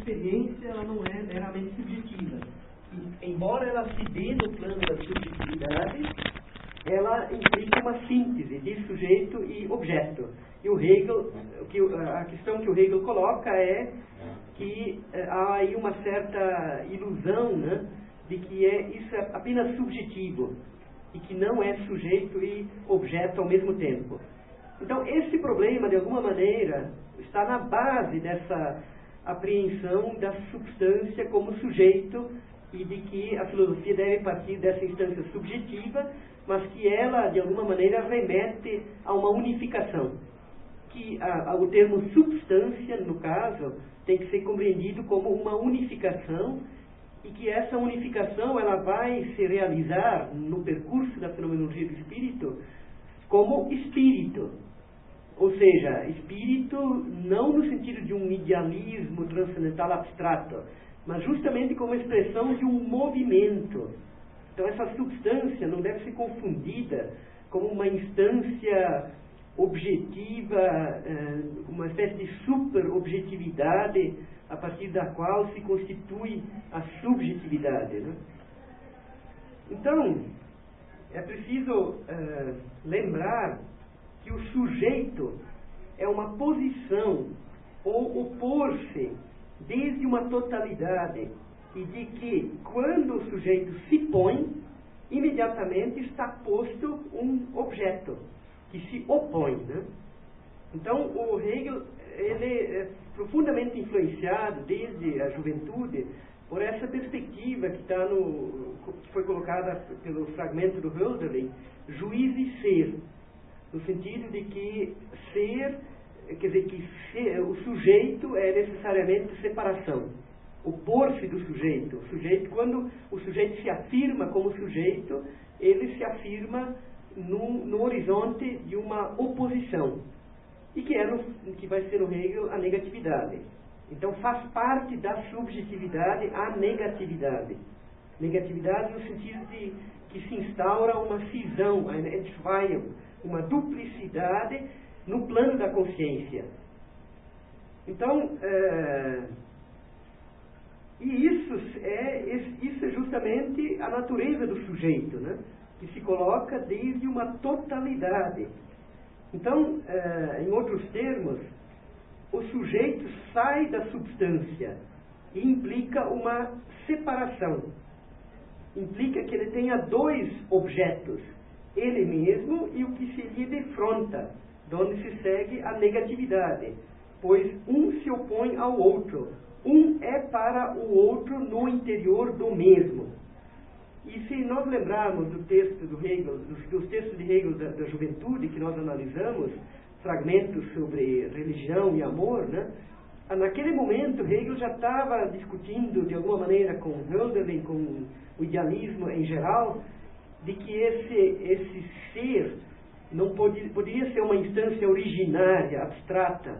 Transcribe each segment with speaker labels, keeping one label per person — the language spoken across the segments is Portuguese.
Speaker 1: experiência ela não é meramente subjetiva. E, embora ela se dê no plano da subjetividade, ela implica uma síntese de sujeito e objeto. E o Hegel, a questão que o Hegel coloca é que há aí uma certa ilusão, né, de que isso é apenas subjetivo e que não é sujeito e objeto ao mesmo tempo. Então, esse problema, de alguma maneira, está na base dessa apreensão da substância como sujeito e de que a filosofia deve partir dessa instância subjetiva, mas que ela, de alguma maneira, remete a uma unificação. Que o termo substância, no caso, tem que ser compreendido como uma unificação e que essa unificação ela vai se realizar no percurso da fenomenologia do espírito como espírito. Ou seja, espírito não no sentido de um idealismo transcendental abstrato, mas justamente como expressão de um movimento. Então essa substância não deve ser confundida como uma instância objetiva, uma espécie de super-objetividade a partir da qual se constitui a subjetividade, né? Então, é preciso lembrar que o sujeito é uma posição ou opor-se desde uma totalidade e de que quando o sujeito se põe, imediatamente está posto um objeto que se opõe, né? Então o Hegel ele é profundamente influenciado desde a juventude por essa perspectiva que foi colocada pelo fragmento do Hölderlin, juiz e ser, no sentido de que ser, quer dizer, o sujeito é necessariamente separação, opor-se do sujeito. O sujeito, quando o sujeito se afirma como sujeito, ele se afirma no horizonte de uma oposição, e que vai ser no Hegel a negatividade. Então faz parte da subjetividade a negatividade. Negatividade no sentido de que se instaura uma cisão, uma duplicidade no plano da consciência. Então, isso é justamente a natureza do sujeito, né? Que se coloca desde uma totalidade. Então, em outros termos, o sujeito sai da substância e implica uma separação. Implica que ele tenha dois objetos, ele mesmo e o que se lhe defronta, de onde se segue a negatividade, pois um se opõe ao outro, um é para o outro no interior do mesmo. E se nós lembrarmos do texto do Hegel, dos textos de Hegel da juventude que nós analisamos, fragmentos sobre religião e amor, né? Naquele momento Hegel já estava discutindo de alguma maneira com Hölderlin, com o idealismo em geral, de que esse ser não poderia ser uma instância originária, abstrata,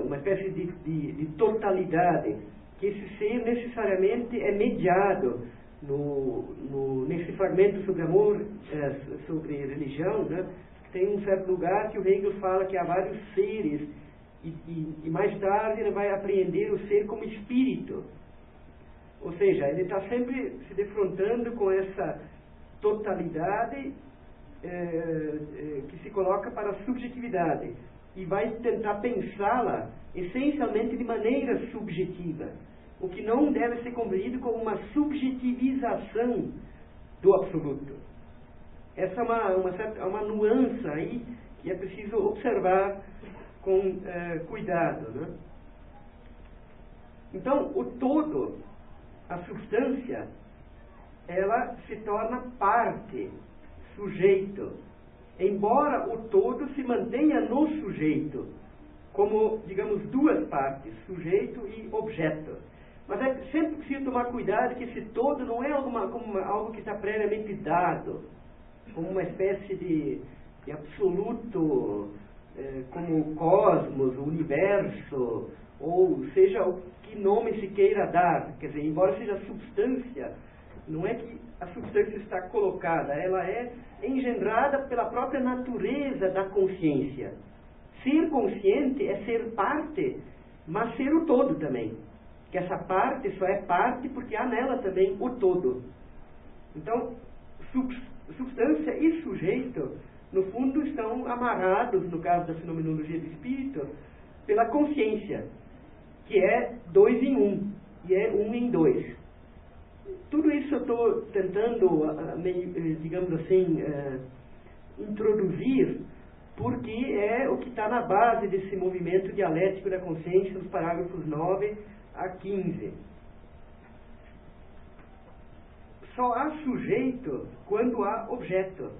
Speaker 1: uma espécie de totalidade, que esse ser necessariamente é mediado nesse fragmento sobre amor, sobre religião, né? Tem um certo lugar que o Hegel fala que há vários seres e mais tarde ele vai apreender o ser como espírito. Ou seja, ele está sempre se defrontando com essa totalidade que se coloca para a subjetividade e vai tentar pensá-la essencialmente de maneira subjetiva, o que não deve ser compreendido como uma subjetivização do absoluto. Essa é uma nuance aí que é preciso observar com cuidado, né? Então, o todo, a substância, ela se torna parte, sujeito, embora o todo se mantenha no sujeito, como, digamos, duas partes, sujeito e objeto. Mas é sempre preciso tomar cuidado que esse todo não é algo que está previamente dado, como uma espécie de absoluto, como o cosmos, o universo, ou seja, o que nome se queira dar. Quer dizer, embora seja substância, não é que a substância está colocada, ela é engendrada pela própria natureza da consciência. Ser consciente é ser parte mas ser o todo também. Que essa parte só é parte porque há nela também o todo. Então, substância e sujeito, no fundo, estão amarrados, no caso da fenomenologia do espírito, pela consciência, que é 2 em 1, e é 1 em 2. Tudo isso eu estou tentando, digamos assim, introduzir, porque é o que está na base desse movimento dialético da consciência, nos parágrafos 9 a 15. Só há sujeito quando há objeto,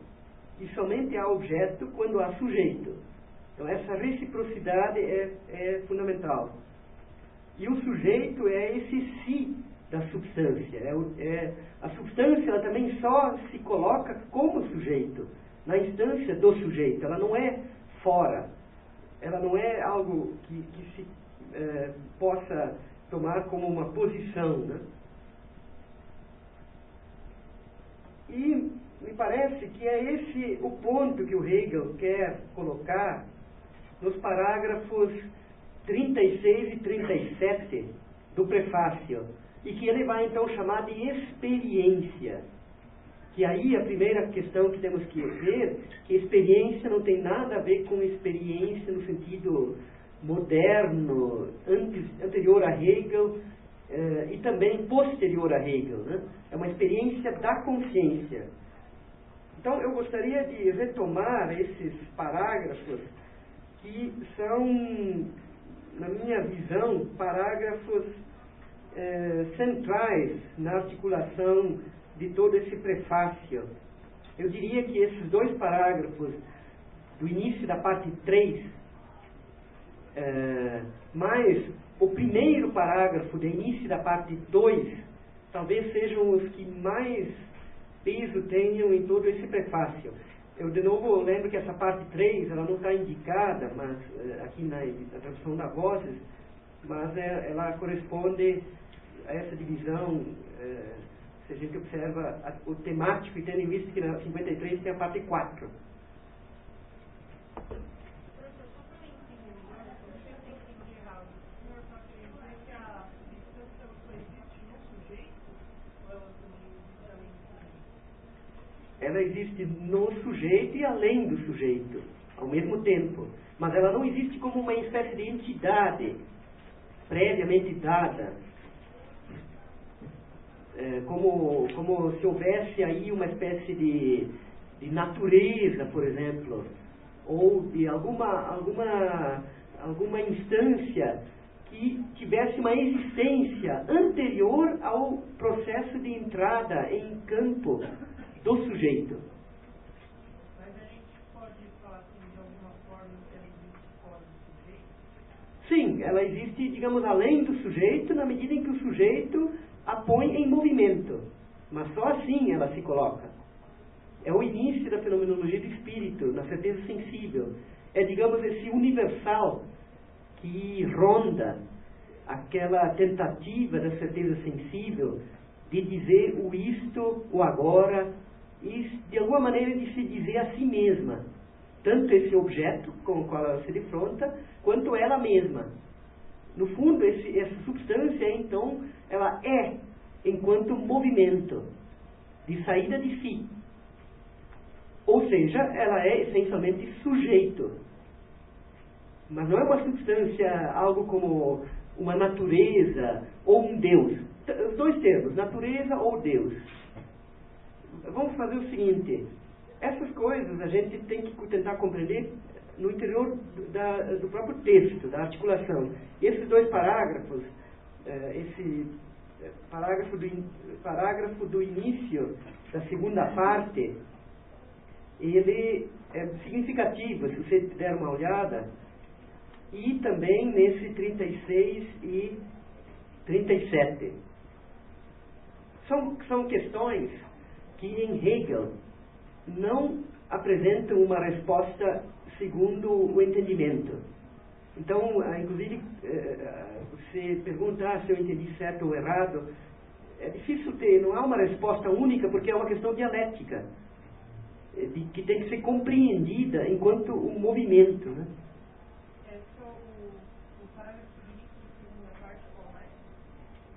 Speaker 1: e somente há objeto quando há sujeito. Então essa reciprocidade é fundamental. E o sujeito é esse si da substância. A substância ela também só se coloca como sujeito, na instância do sujeito. Ela não é fora. Ela não é algo que se possa tomar como uma posição, né? E me parece que é esse o ponto que o Hegel quer colocar nos parágrafos 36 e 37 do prefácio, e que ele vai então chamar de experiência. Que aí a primeira questão que temos que ver, que experiência não tem nada a ver com experiência no sentido moderno, anterior a Hegel, e também posterior a Hegel, né? É uma experiência da consciência. Então eu gostaria de retomar esses parágrafos que são, na minha visão, parágrafos centrais na articulação de todo esse prefácio. Eu diria que esses 2 parágrafos do início da parte 3, mais o primeiro parágrafo do início da parte 2, talvez sejam os que mais peso tenham em todo esse prefácio. Eu, de novo, lembro que essa parte 3, ela não está indicada, mas aqui na tradução da Vozes, mas ela corresponde a essa divisão, se a gente observa o temático, e tendo em vista que na 53 tem a parte 4. Ela existe no sujeito e além do sujeito, ao mesmo tempo. Mas ela não existe como uma espécie de entidade previamente dada. Como se houvesse aí uma espécie de natureza, por exemplo, ou de alguma instância que tivesse uma existência anterior ao processo de entrada em campo do sujeito.
Speaker 2: Mas a gente pode falar assim, de alguma forma que ela existe fora do sujeito?
Speaker 1: Sim, ela existe, digamos, além do sujeito, na medida em que o sujeito a põe em movimento. Mas só assim ela se coloca. É o início da fenomenologia do espírito, na certeza sensível. É, digamos, esse universal que ronda aquela tentativa da certeza sensível de dizer o isto, o agora, e de alguma maneira de se dizer a si mesma, tanto esse objeto com o qual ela se defronta, quanto ela mesma. No fundo, essa substância, então, ela é enquanto movimento de saída de si. Ou seja, ela é essencialmente sujeito. Mas não é uma substância, algo como uma natureza ou um Deus. Os 2 termos, natureza ou Deus. Vamos fazer o seguinte, essas coisas a gente tem que tentar compreender no interior do próprio texto, da articulação. E esses 2 parágrafos, esse parágrafo do início da segunda parte, ele é significativo, se você der uma olhada, e também nesse 36 e 37. São questões que em Hegel não apresentam uma resposta segundo o entendimento. Então, inclusive, você pergunta se eu entendi certo ou errado. É difícil não há uma resposta única, porque é uma questão dialética, que tem que ser compreendida enquanto um movimento, né?
Speaker 2: O parágrafo 25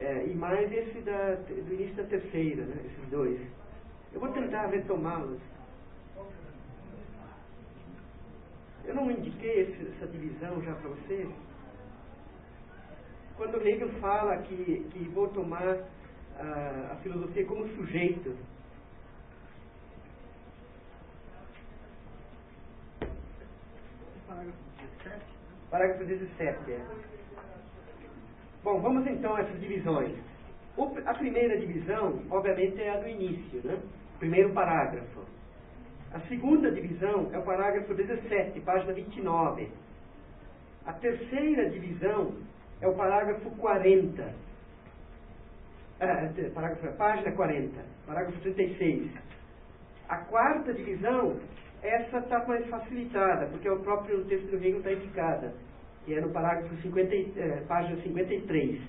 Speaker 1: e mais esse do início da terceira, né? Esses dois. Eu vou tentar retomá-los. Eu não indiquei essa divisão já para você? Quando Hegel fala que vou tomar a filosofia como sujeito. Parágrafo 17, é. Bom, vamos então a essas divisões. A primeira divisão, obviamente, é a do início, né? Primeiro parágrafo. A segunda divisão é o parágrafo 17, página 29. A terceira divisão é o parágrafo 40. Página 40, parágrafo 36. A quarta divisão, essa está mais facilitada, porque o próprio texto do Hegel está indicada, que é no parágrafo página 53.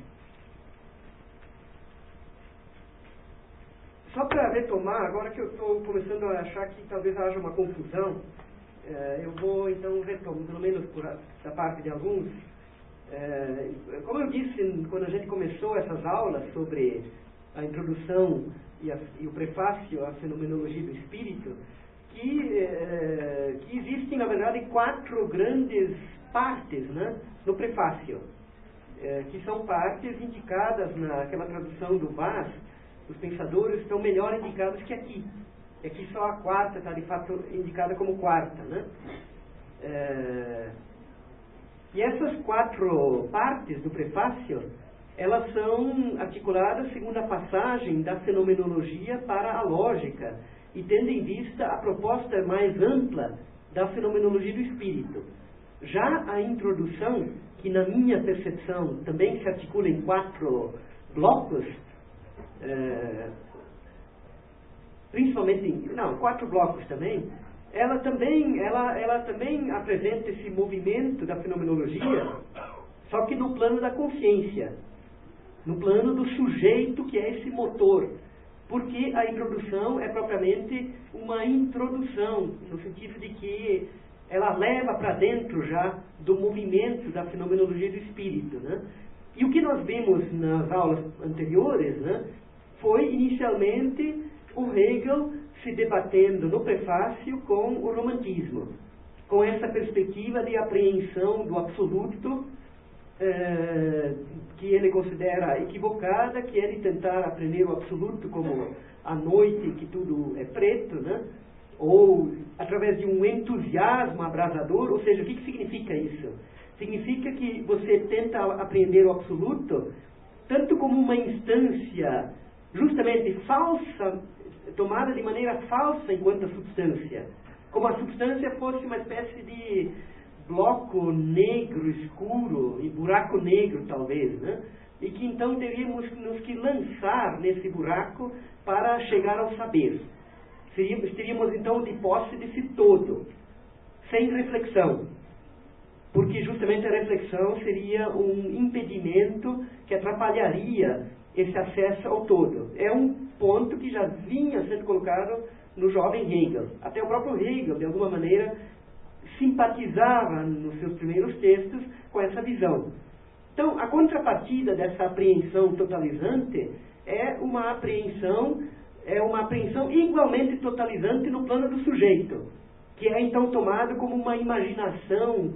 Speaker 1: Só para retomar, agora que eu estou começando a achar que talvez haja uma confusão, eu vou então retomar, pelo menos da parte de alguns. Como eu disse quando a gente começou essas aulas sobre a introdução e o prefácio à fenomenologia do espírito, que existem, na verdade, 4 grandes partes, né, no prefácio, que são partes indicadas naquela tradução do Vaz. Os pensadores estão melhor indicados que aqui. Aqui só a quarta está, de fato, indicada como quarta, né? E essas 4 partes do prefácio, elas são articuladas segundo a passagem da fenomenologia para a lógica, e tendo em vista a proposta mais ampla da fenomenologia do espírito. Já a introdução, que na minha percepção também se articula em 4 blocos, principalmente 4 blocos também, ela também apresenta esse movimento da fenomenologia, só que no plano da consciência, no plano do sujeito, que é esse motor, porque a introdução é propriamente uma introdução, no sentido de que ela leva para dentro já do movimento da fenomenologia do espírito, né? E o que nós vimos nas aulas anteriores, né, foi inicialmente o Hegel se debatendo no prefácio com o romantismo, com essa perspectiva de apreensão do absoluto, que ele considera equivocada, que é de tentar aprender o absoluto como a noite que tudo é preto, né? Ou através de um entusiasmo abrasador. Ou seja, o que significa isso? Significa que você tenta aprender o absoluto tanto como uma instância justamente falsa, tomada de maneira falsa enquanto a substância, como a substância fosse uma espécie de bloco negro, escuro, e buraco negro talvez, né? E que então teríamos nos que lançar nesse buraco para chegar ao saber. Teríamos então de posse desse todo, sem reflexão, porque justamente a reflexão seria um impedimento que atrapalharia esse acesso ao todo. É um ponto que já vinha sendo colocado no jovem Hegel. Até o próprio Hegel, de alguma maneira, simpatizava nos seus primeiros textos com essa visão. Então, a contrapartida dessa apreensão totalizante é uma apreensão igualmente totalizante no plano do sujeito, que é então tomado como uma imaginação,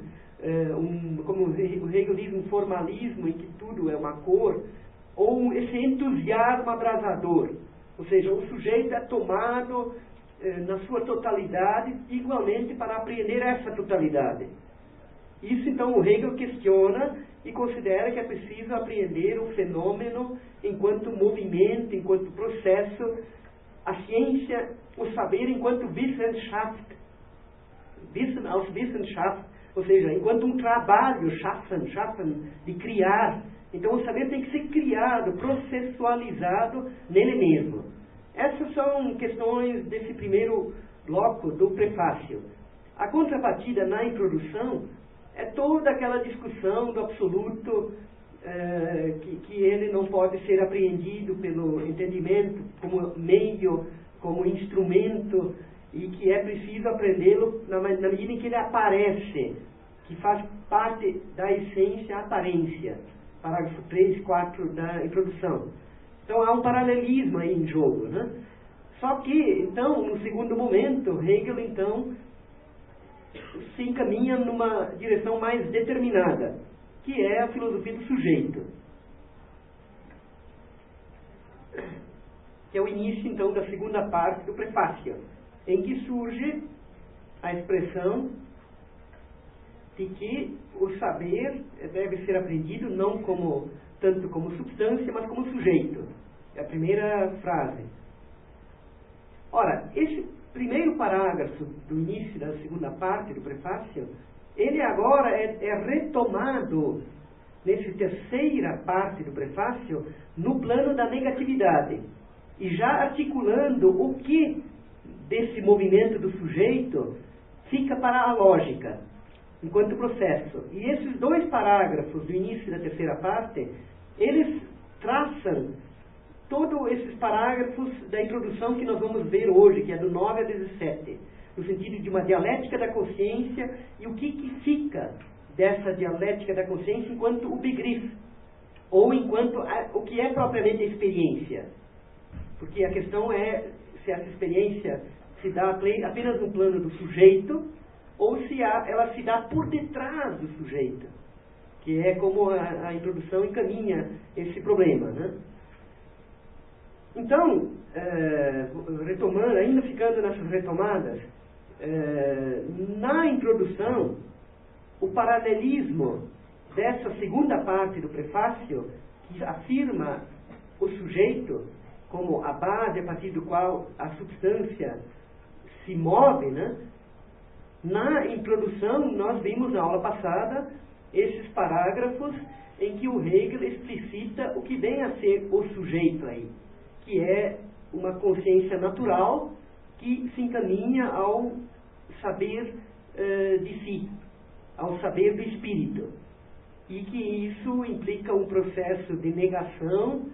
Speaker 1: como o Hegel diz, um formalismo em que tudo é uma cor, ou esse entusiasmo abrasador. Ou seja, o sujeito é tomado na sua totalidade, igualmente para apreender essa totalidade. Isso então o Hegel questiona e considera que é preciso apreender o fenômeno enquanto movimento, enquanto processo, a ciência, o saber enquanto Wissenschaft, Wissen aus Wissenschaft, ou seja, enquanto um trabalho, schaffen, de criar. Então o saber tem que ser criado, processualizado nele mesmo. Essas são questões desse primeiro bloco do prefácio. A contrapartida na introdução é toda aquela discussão do absoluto, que ele não pode ser apreendido pelo entendimento como meio, como instrumento, e que é preciso aprendê-lo na medida em que ele aparece, que faz parte da essência, a aparência. parágrafo 3, 4 da introdução. Então há um paralelismo aí em jogo, né? Só que, então, no segundo momento, Hegel, então, se encaminha numa direção mais determinada, que é a filosofia do sujeito. Que é o início, então, da segunda parte do prefácio, em que surge a expressão de que o saber deve ser aprendido não tanto como substância, mas como sujeito. É a primeira frase. Ora, esse primeiro parágrafo do início da segunda parte do prefácio, ele agora é retomado nessa terceira parte do prefácio no plano da negatividade, e já articulando o que desse movimento do sujeito fica para a lógica, enquanto processo. E esses dois parágrafos do início da terceira parte, eles traçam todos esses parágrafos da introdução que nós vamos ver hoje, que é do 9 a 17, no sentido de uma dialética da consciência e o que fica dessa dialética da consciência enquanto o Begriff, ou enquanto o que é propriamente a experiência. Porque a questão é se essa experiência se dá apenas no plano do sujeito, ou se ela se dá por detrás do sujeito, que é como a introdução encaminha esse problema, né? Então, retomando, ainda ficando nessas retomadas, na introdução, o paralelismo dessa segunda parte do prefácio, que afirma o sujeito como a base a partir do qual a substância se move, né? Na introdução, nós vimos na aula passada esses parágrafos em que o Hegel explicita o que vem a ser o sujeito aí, que é uma consciência natural que se encaminha ao saber de si, ao saber do espírito, e que isso implica um processo de negação,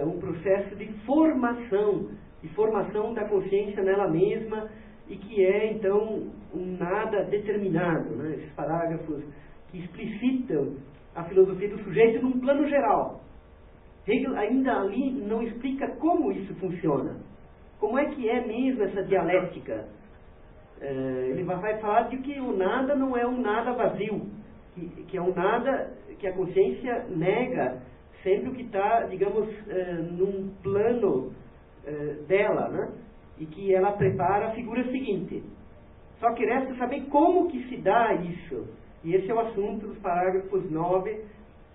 Speaker 1: um processo de formação da consciência nela mesma, e que é então um nada determinado, né? Esses parágrafos que explicitam a filosofia do sujeito num plano geral. Hegel ainda ali não explica como isso funciona, como é que é mesmo essa dialética. Ele vai falar de que o nada não é um nada vazio, que é um nada que a consciência nega sempre o que está, digamos, num plano dela, né? E que ela prepara a figura seguinte. Só que resta saber como que se dá isso. E esse é o assunto dos parágrafos 9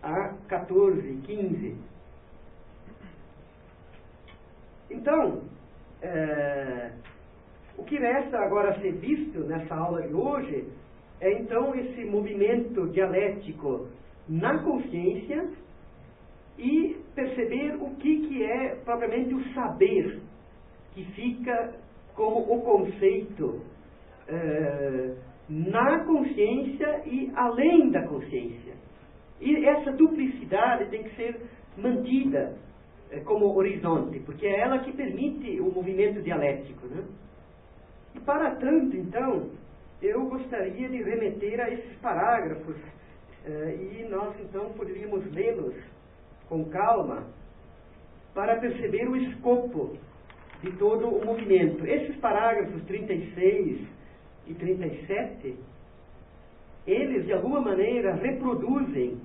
Speaker 1: a 14, 15. Então, o que resta agora a ser visto nessa aula de hoje é então esse movimento dialético na consciência e perceber o que é propriamente o saber, que fica como o conceito na consciência e além da consciência. E essa duplicidade tem que ser mantida como horizonte, porque é ela que permite o movimento dialético, né? E para tanto, então, eu gostaria de remeter a esses parágrafos, e nós, então, poderíamos lê-los com calma para perceber o escopo de todo o movimento. Esses parágrafos 36 e 37, eles, de alguma maneira, reproduzem,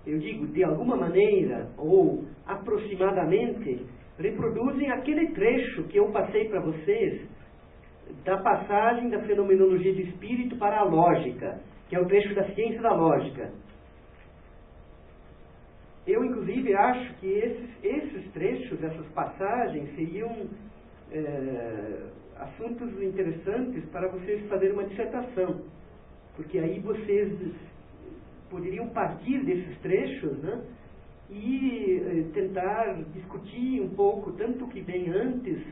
Speaker 1: eu digo, de alguma maneira, ou aproximadamente, reproduzem aquele trecho que eu passei para vocês, da passagem da fenomenologia do espírito para a lógica, que é o trecho da ciência da lógica. Eu, inclusive, acho que esses trechos, essas passagens, seriam assuntos interessantes para vocês fazerem uma dissertação, porque aí vocês poderiam partir desses trechos, né, e tentar discutir um pouco tanto o que vem antes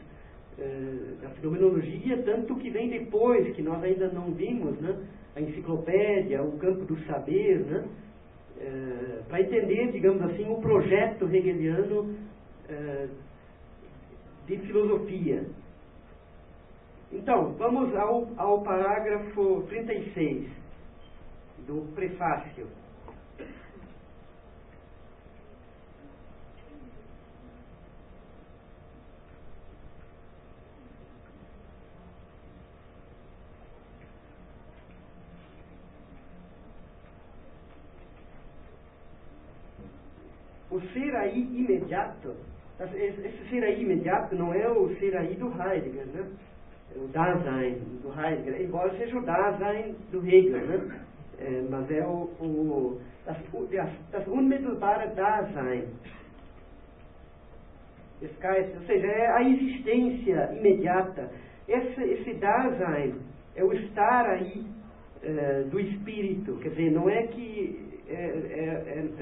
Speaker 1: da fenomenologia, tanto o que vem depois, que nós ainda não vimos, né, a enciclopédia, o campo do saber, né, para entender, digamos assim, o projeto hegeliano de filosofia. Então, vamos ao parágrafo 36 do prefácio. o ser aí imediato, esse ser aí imediato não é o ser aí do Heidegger, né? O Dasein do Heidegger, embora seja o Dasein do Hegel, né? Mas é das unmittelbare Dasein. Ou seja, é a existência imediata. Esse Dasein é o estar aí do espírito. Quer dizer, não é que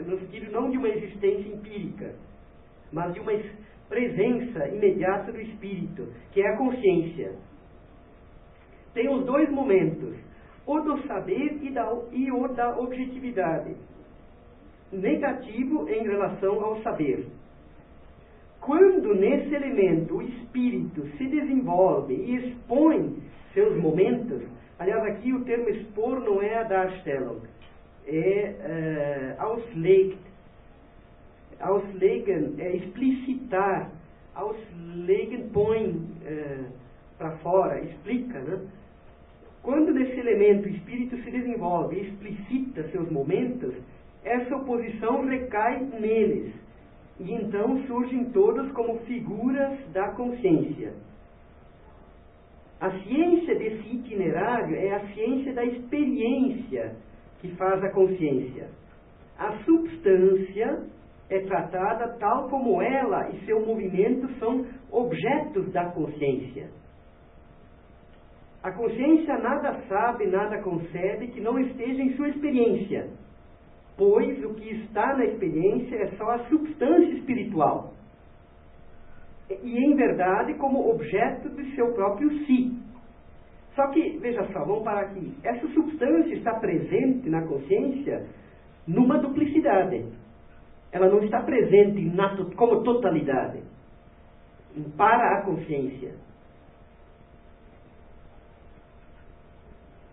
Speaker 1: no sentido não de uma existência empírica, mas de uma presença imediata do espírito, que é a consciência. Tem os dois momentos, o do saber e o da objetividade. Negativo em relação ao saber. Quando nesse elemento o espírito se desenvolve e expõe seus momentos, aliás, aqui o termo expor não é a Darstellung, é auslegt. Auslegen é explicitar, auslegen põe para fora, explica, né? Quando nesse elemento o espírito se desenvolve e explicita seus momentos, essa oposição recai neles, e então surgem todos como figuras da consciência. A ciência desse itinerário é a ciência da experiência que faz a consciência. A substância é tratada tal como ela e seu movimento são objetos da consciência. A consciência nada sabe, nada concebe que não esteja em sua experiência, pois o que está na experiência é só a substância espiritual, e em verdade como objeto de seu próprio si. Só que, veja só, vamos parar aqui, essa substância está presente na consciência numa duplicidade. Ela não está presente como totalidade para a consciência.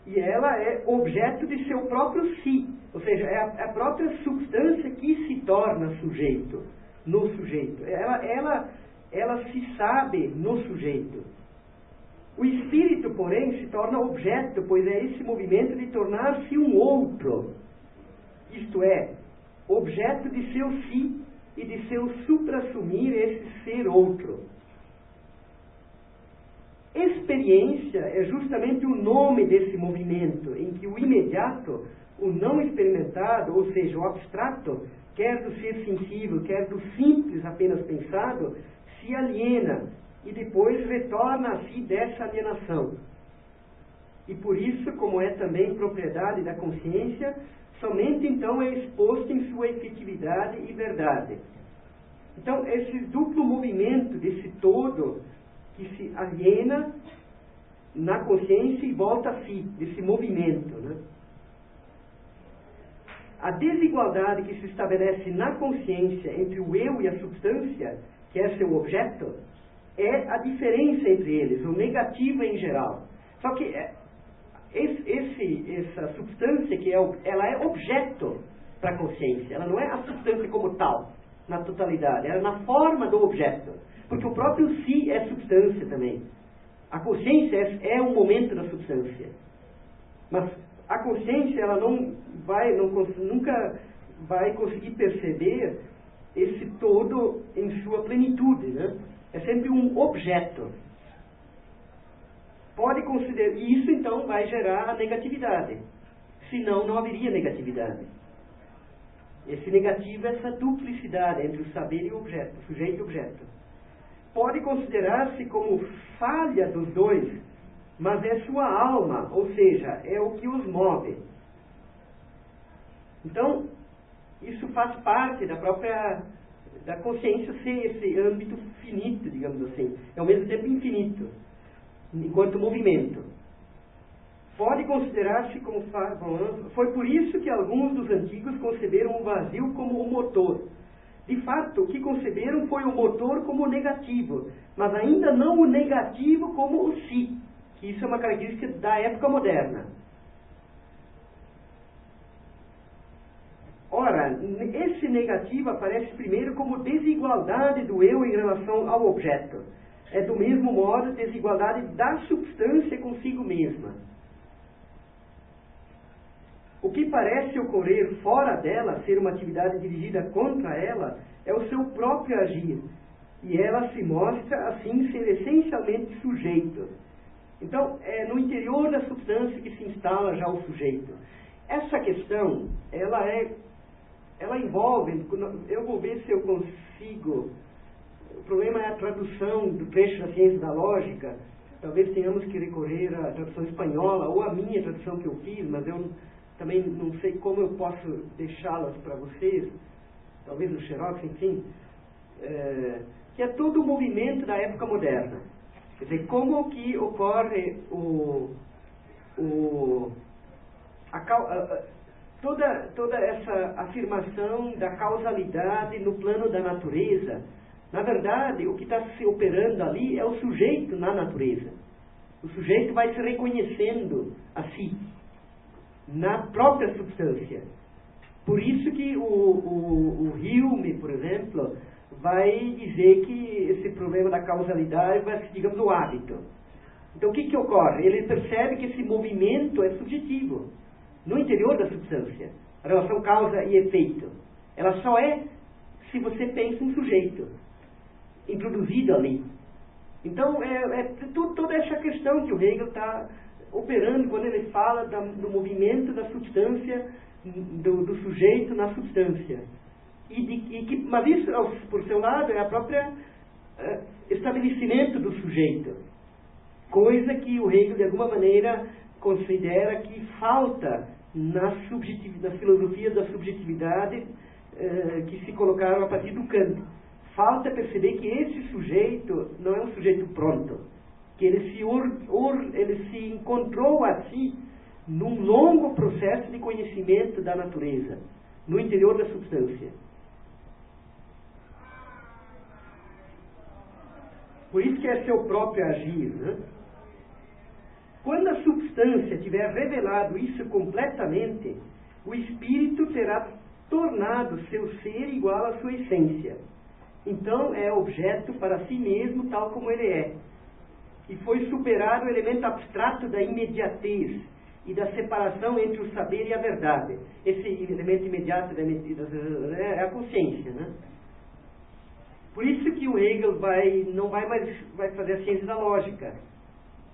Speaker 1: E ela é objeto de seu próprio si, ou seja, é a própria substância que se torna sujeito, no sujeito. Ela se sabe no sujeito. O espírito, porém, se torna objeto, pois é esse movimento de tornar-se um outro. Isto é, objeto de seu si e de seu suprassumir esse ser outro. Experiência é justamente o nome desse movimento, em que o imediato, o não experimentado, ou seja, o abstrato, quer do ser sensível, quer do simples apenas pensado, se aliena e depois retorna a si dessa alienação. E por isso, como é também propriedade da consciência, somente então é exposto em sua efetividade e verdade. Então, esse duplo movimento desse todo que se aliena na consciência e volta a si, desse movimento, né? A desigualdade que se estabelece na consciência entre o eu e a substância, que é seu objeto, é a diferença entre eles, o negativo em geral. Só que essa substância ela é objeto para a consciência, ela não é a substância como tal, na totalidade, ela é na forma do objeto, porque o próprio si é substância também. A consciência é um momento da substância, mas a consciência ela nunca vai conseguir perceber esse todo em sua plenitude, né? É sempre um objeto. Pode considerar, e isso então vai gerar a negatividade. Senão não haveria negatividade. Esse negativo é essa duplicidade entre o saber e o objeto, sujeito e objeto. Pode considerar-se como falha dos dois, mas é sua alma, ou seja, é o que os move. Então, isso faz parte da consciência ser esse âmbito finito, digamos assim, é ao mesmo tempo infinito, enquanto movimento. Pode considerar-se como... Foi por isso que alguns dos antigos conceberam o vazio como o motor. De fato, o que conceberam foi o motor como o negativo, mas ainda não o negativo como o si, que isso é uma característica da época moderna. Ora, esse negativo aparece primeiro como desigualdade do eu em relação ao objeto. É do mesmo modo desigualdade da substância consigo mesma. O que parece ocorrer fora dela, ser uma atividade dirigida contra ela, é o seu próprio agir. E ela se mostra, assim, ser essencialmente sujeito. Então, é no interior da substância que se instala já o sujeito. Essa questão, ela envolve, eu vou ver se eu consigo, o problema é a tradução do trecho da ciência da lógica. Talvez tenhamos que recorrer à tradução espanhola ou à minha tradução que eu fiz, mas eu também não sei como eu posso deixá-las para vocês, talvez no Xerox, enfim, que é todo o movimento da época moderna. Quer dizer, como que ocorre toda essa afirmação da causalidade no plano da natureza. Na verdade, o que está se operando ali é o sujeito na natureza. O sujeito vai se reconhecendo a si, na própria substância. Por isso que o Hume, por exemplo, vai dizer que esse problema da causalidade vai ser, digamos, o hábito. Então, o que ocorre? Ele percebe que esse movimento é subjetivo, no interior da substância. A relação causa e efeito. Ela só é se você pensa um sujeito introduzido ali. Então, toda essa questão que o Hegel está operando quando ele fala do movimento da substância, do sujeito na substância. Mas isso, por seu lado, é a própria estabelecimento do sujeito. Coisa que o Hegel, de alguma maneira, considera que falta na filosofia da subjetividade que se colocaram a partir do Kant. Falta perceber que esse sujeito não é um sujeito pronto, que ele se encontrou a si num longo processo de conhecimento da natureza, no interior da substância. Por isso que é seu próprio agir, né? Quando a substância tiver revelado isso completamente, o espírito terá tornado seu ser igual à sua essência. Então é objeto para si mesmo tal como ele é. E foi superado o elemento abstrato da imediatez e da separação entre o saber e a verdade. Esse elemento imediato é a consciência, né? Por isso que o Hegel não vai fazer a ciência da lógica,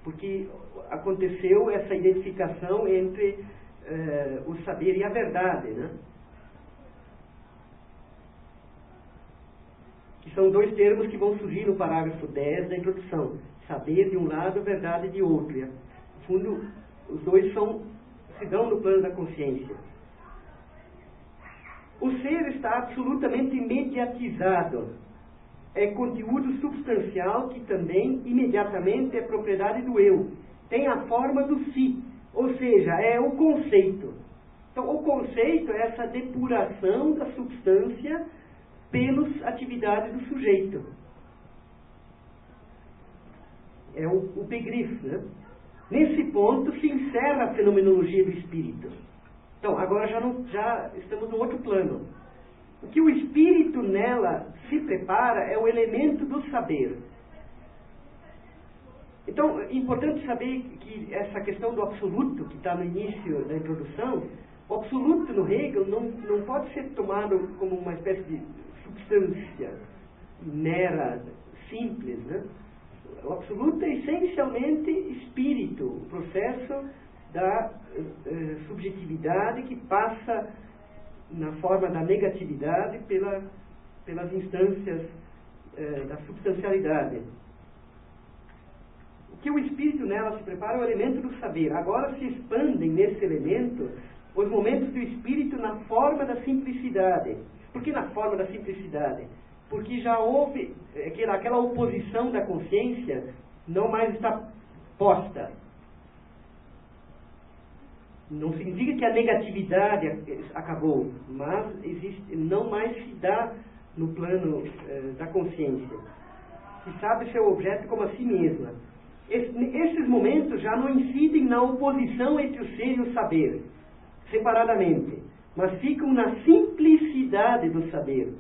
Speaker 1: porque aconteceu essa identificação entre o saber e a verdade, né? Que são dois termos que vão surgir no parágrafo 10 da introdução. Saber de um lado, verdade de outro. E, no fundo, os dois se dão no plano da consciência. O ser está absolutamente mediatizado. É conteúdo substancial que também, imediatamente, é propriedade do eu. Tem a forma do si, ou seja, é o conceito. Então, o conceito é essa depuração da substância pelas atividades do sujeito. É o Begriff, né? Nesse ponto se encerra a fenomenologia do espírito. Então, agora já estamos num outro plano. O que o espírito nela se prepara é o elemento do saber. Então, é importante saber que essa questão do absoluto, que está no início da introdução, o absoluto no Hegel não pode ser tomado como uma espécie de substância mera, simples, né? O absoluto é essencialmente espírito, o processo da subjetividade que passa na forma da negatividade pelas instâncias da substancialidade. O que o espírito nela se prepara é o elemento do saber. Agora se expandem nesse elemento os momentos do espírito na forma da simplicidade. Por que na forma da simplicidade? Porque já houve aquela oposição da consciência, não mais está posta. Não significa que a negatividade acabou, mas não mais se dá no plano da consciência. Se sabe seu objeto como a si mesma. Esses momentos já não incidem na oposição entre o ser e o saber, separadamente, mas ficam na simplicidade do saber.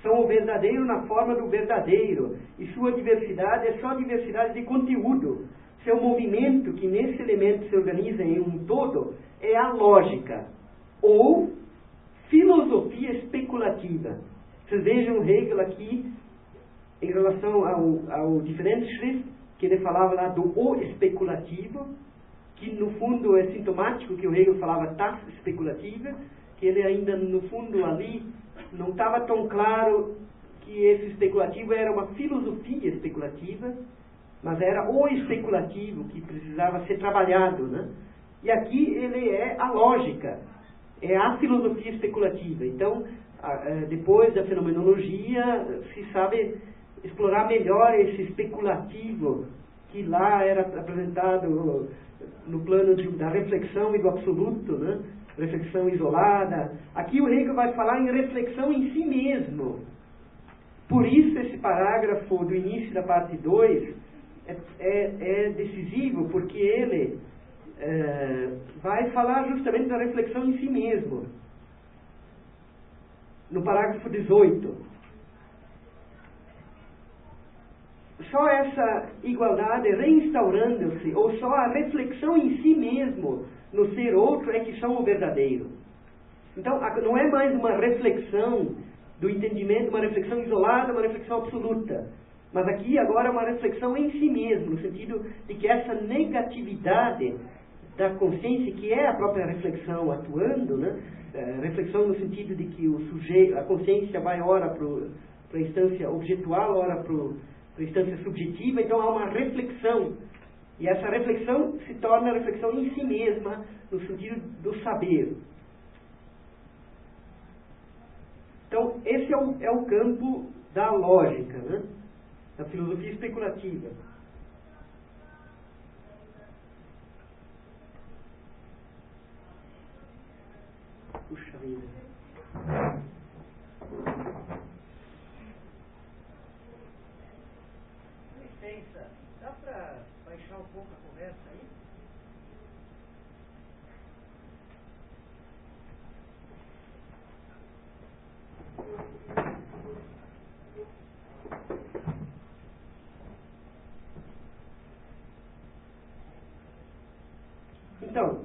Speaker 1: São o verdadeiro na forma do verdadeiro, e sua diversidade é só diversidade de conteúdo. Seu movimento, que nesse elemento se organiza em um todo, é a lógica. ou filosofia especulativa. Vocês vejam Hegel aqui, em relação ao Differenzschrift, que ele falava lá do o especulativo, que no fundo é sintomático que o Hegel falava das especulativa, que ele ainda no fundo ali não estava tão claro que esse especulativo era uma filosofia especulativa, mas era o especulativo que precisava ser trabalhado, né? E aqui ele é a lógica, é a filosofia especulativa. Então, depois da fenomenologia, se sabe explorar melhor esse especulativo que lá era apresentado no plano da reflexão e do absoluto, né? Reflexão isolada. Aqui o Hegel vai falar em reflexão em si mesmo. Por isso esse parágrafo do início da parte 2 é decisivo, porque ele vai falar justamente da reflexão em si mesmo. No parágrafo 18. Só essa igualdade reinstaurando-se, ou só a reflexão em si mesmo, no ser outro, é que são o verdadeiro. Então, não é mais uma reflexão do entendimento, uma reflexão isolada, uma reflexão absoluta. Mas aqui, agora, é uma reflexão em si mesmo, no sentido de que essa negatividade da consciência, que é a própria reflexão atuando, né? Reflexão no sentido de que o sujeito, a consciência vai ora para a instância objetual, ora para a instância subjetiva, então há uma reflexão. E essa reflexão se torna reflexão em si mesma, no sentido do saber. Então, esse é o campo da lógica, né? Da filosofia especulativa. Puxa vida. Licença, dá para baixar um pouco a conversa aí? Então,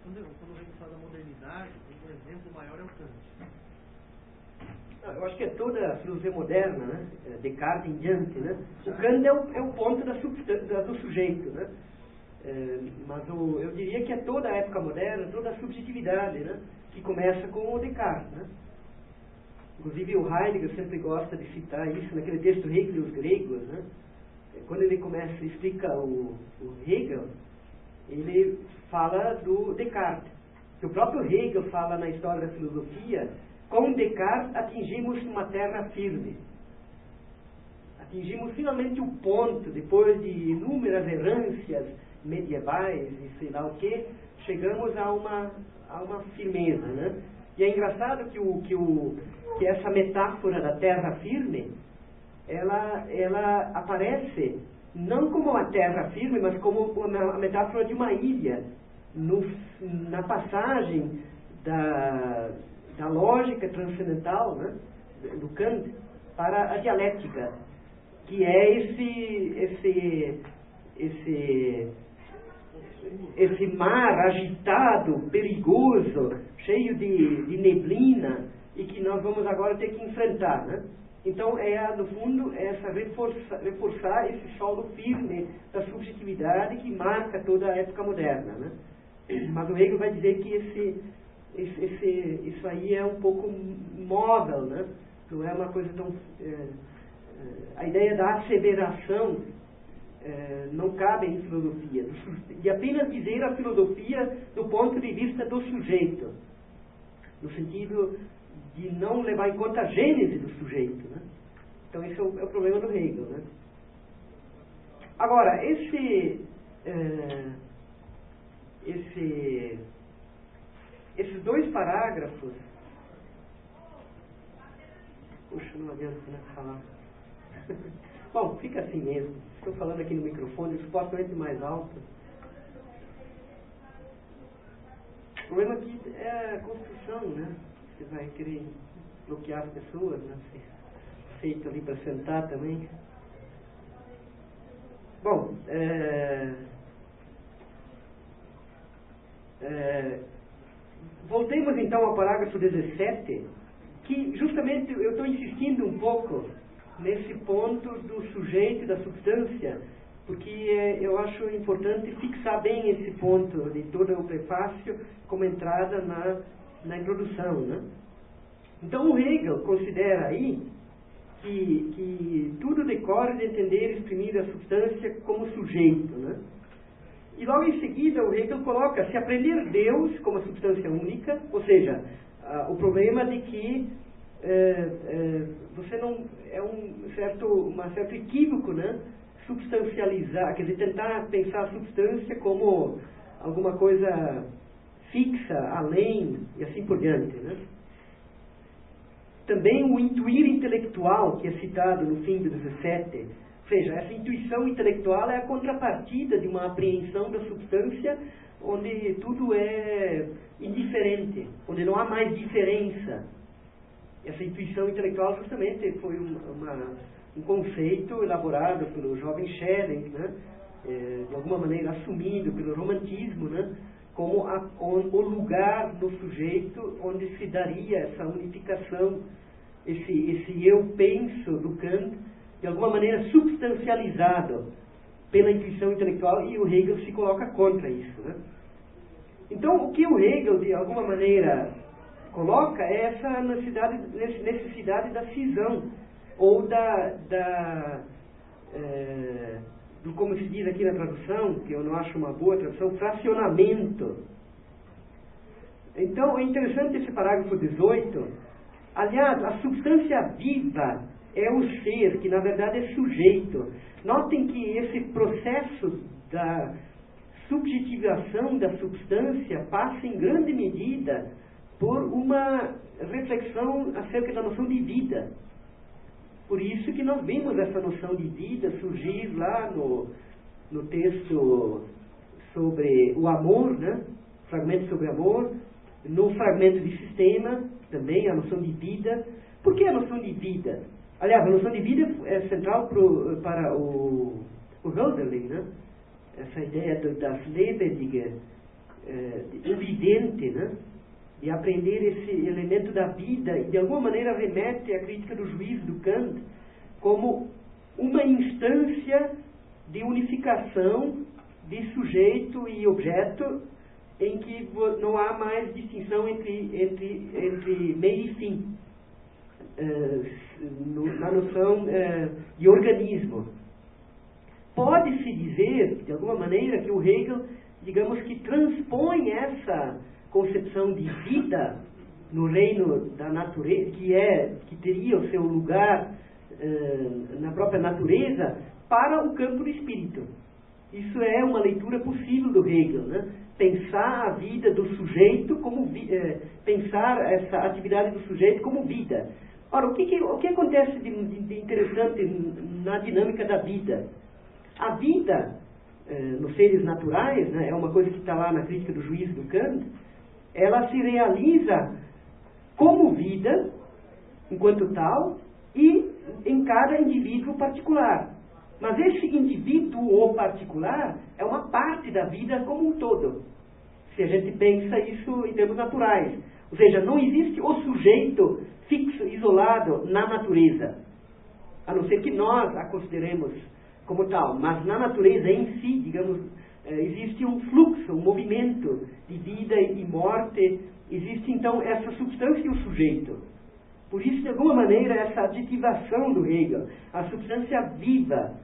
Speaker 3: quando a gente fala da modernidade, um exemplo maior é o Kant.
Speaker 1: Eu acho que é toda a filosofia moderna, né? Descartes em diante, né? O Kant é o ponto do sujeito, né? Mas eu diria que é toda a época moderna, toda a subjetividade, né? Que começa com o Descartes, né? Inclusive o Heidegger sempre gosta de citar isso naquele texto Hegel e os Gregos, né? Quando ele explica o Hegel, ele fala do Descartes. Que o próprio Hegel fala na História da Filosofia, com Descartes atingimos uma terra firme. Atingimos finalmente o ponto, depois de inúmeras errâncias medievais e sei lá o que, chegamos a uma firmeza, né? E é engraçado que essa metáfora da terra firme, ela aparece não como uma terra firme, mas como a metáfora de uma ilha, na passagem da lógica transcendental, né, do Kant para a dialética, que é esse mar agitado, perigoso, cheio de neblina, e que nós vamos agora ter que enfrentar, né? Então, no fundo, reforçar esse solo firme da subjetividade que marca toda a época moderna, né? Mas o Hegel vai dizer que isso aí é um pouco móvel, né? Não é uma coisa tão... a ideia da asseveração não cabe em filosofia. E apenas dizer a filosofia do ponto de vista do sujeito, no sentido de não levar em conta a gênese do sujeito, né? Então esse é o problema do Hegel, né? Agora, esses dois parágrafos, puxa, não adianta, né, falar. Bom, fica assim mesmo. Estou falando aqui no microfone, supostamente mais alto. O problema aqui é a construção, né? Você vai querer bloquear as pessoas, né? Feito ali para sentar também. Bom, voltemos então ao parágrafo 17, que justamente eu estou insistindo um pouco nesse ponto do sujeito e da substância, porque eu acho importante fixar bem esse ponto de todo o prefácio como entrada na introdução, né? Então o Hegel considera aí que tudo decorre de entender e exprimir a substância como sujeito, né? E logo em seguida o Hegel coloca, se aprender Deus como a substância única, ou seja, o problema de que você não é um certo equívoco, né? Substancializar, quer dizer, tentar pensar a substância como alguma coisa fixa, além e assim por diante, né? Também o intuir intelectual, que é citado no fim do 17, ou seja, essa intuição intelectual é a contrapartida de uma apreensão da substância onde tudo é indiferente, onde não há mais diferença. Essa intuição intelectual justamente foi um conceito elaborado pelo jovem Schelling, né? De alguma maneira assumido pelo romantismo, né? Como o lugar no sujeito onde se daria essa unificação, esse eu penso do Kant, de alguma maneira substancializado pela intuição intelectual, e o Hegel se coloca contra isso, né? Então, o que o Hegel, de alguma maneira, coloca é essa necessidade da cisão, ou do, como se diz aqui na tradução, que eu não acho uma boa tradução, fracionamento. Então, é interessante esse parágrafo 18. Aliás, a substância viva é o ser, que na verdade é sujeito. Notem que esse processo da subjetivação da substância passa em grande medida por uma reflexão acerca da noção de vida. Por isso que nós vimos essa noção de vida surgir lá no texto sobre o amor, né? Fragmento sobre amor, no fragmento de sistema, também a noção de vida. Por que a noção de vida? Aliás, a noção de vida é central para o Hölderlin, né? Essa ideia das Lebendige, evidente, né? E aprender esse elemento da vida, e de alguma maneira remete à crítica do juízo do Kant como uma instância de unificação de sujeito e objeto, em que não há mais distinção entre meio e fim, na noção de organismo. Pode-se dizer, de alguma maneira, que o Hegel, digamos que transpõe essa concepção de vida no reino da natureza, que teria o seu lugar na própria natureza, para o campo do espírito. Isso é uma leitura possível do Hegel, né? Pensar a vida do sujeito como pensar essa atividade do sujeito como vida. Ora, o que acontece de interessante na dinâmica da vida? A vida nos seres naturais, né, é uma coisa que está lá na crítica do juízo do Kant. Ela se realiza como vida, enquanto tal, e em cada indivíduo particular. Mas esse indivíduo particular é uma parte da vida como um todo, se a gente pensa isso em termos naturais. Ou seja, não existe o sujeito fixo, isolado na natureza, a não ser que nós a consideremos como tal. Mas na natureza em si, digamos, existe um fluxo, um movimento de vida e morte. Existe então essa substância e o sujeito. Por isso, de alguma maneira, essa adjetivação do Hegel, a substância viva.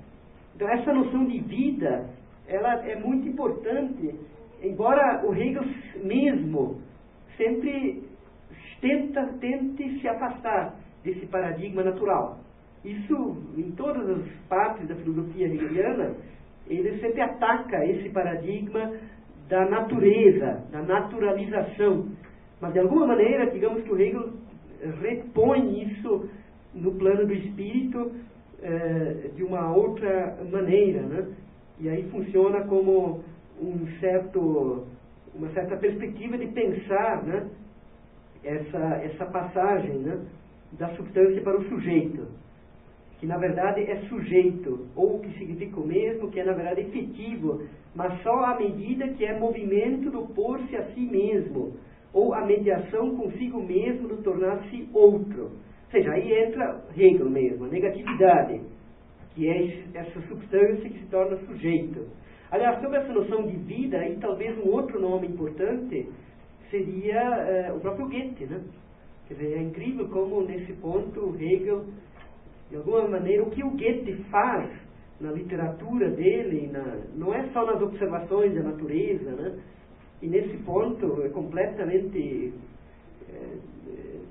Speaker 1: Então, essa noção de vida, ela é muito importante, embora o Hegel mesmo sempre tente se afastar desse paradigma natural. Isso, em todas as partes da filosofia hegeliana, ele sempre ataca esse paradigma da natureza, da naturalização. Mas, de alguma maneira, digamos que o Hegel repõe isso no plano do espírito de uma outra maneira, né? E aí funciona como uma certa perspectiva de pensar, né? essa passagem, né? Da substância para o sujeito, que na verdade é sujeito, ou que significa o mesmo, que é na verdade efetivo, mas só à medida que é movimento do pôr-se a si mesmo, ou a mediação consigo mesmo do tornar-se outro. Ou seja, aí entra Hegel mesmo, a negatividade, que é essa substância que se torna sujeito. Aliás, sobre essa noção de vida, aí talvez um outro nome importante seria o próprio Goethe, né? Quer dizer, é incrível como nesse ponto Hegel, de alguma maneira, o que o Goethe faz na literatura dele, não é só nas observações da natureza, né? E nesse ponto é completamente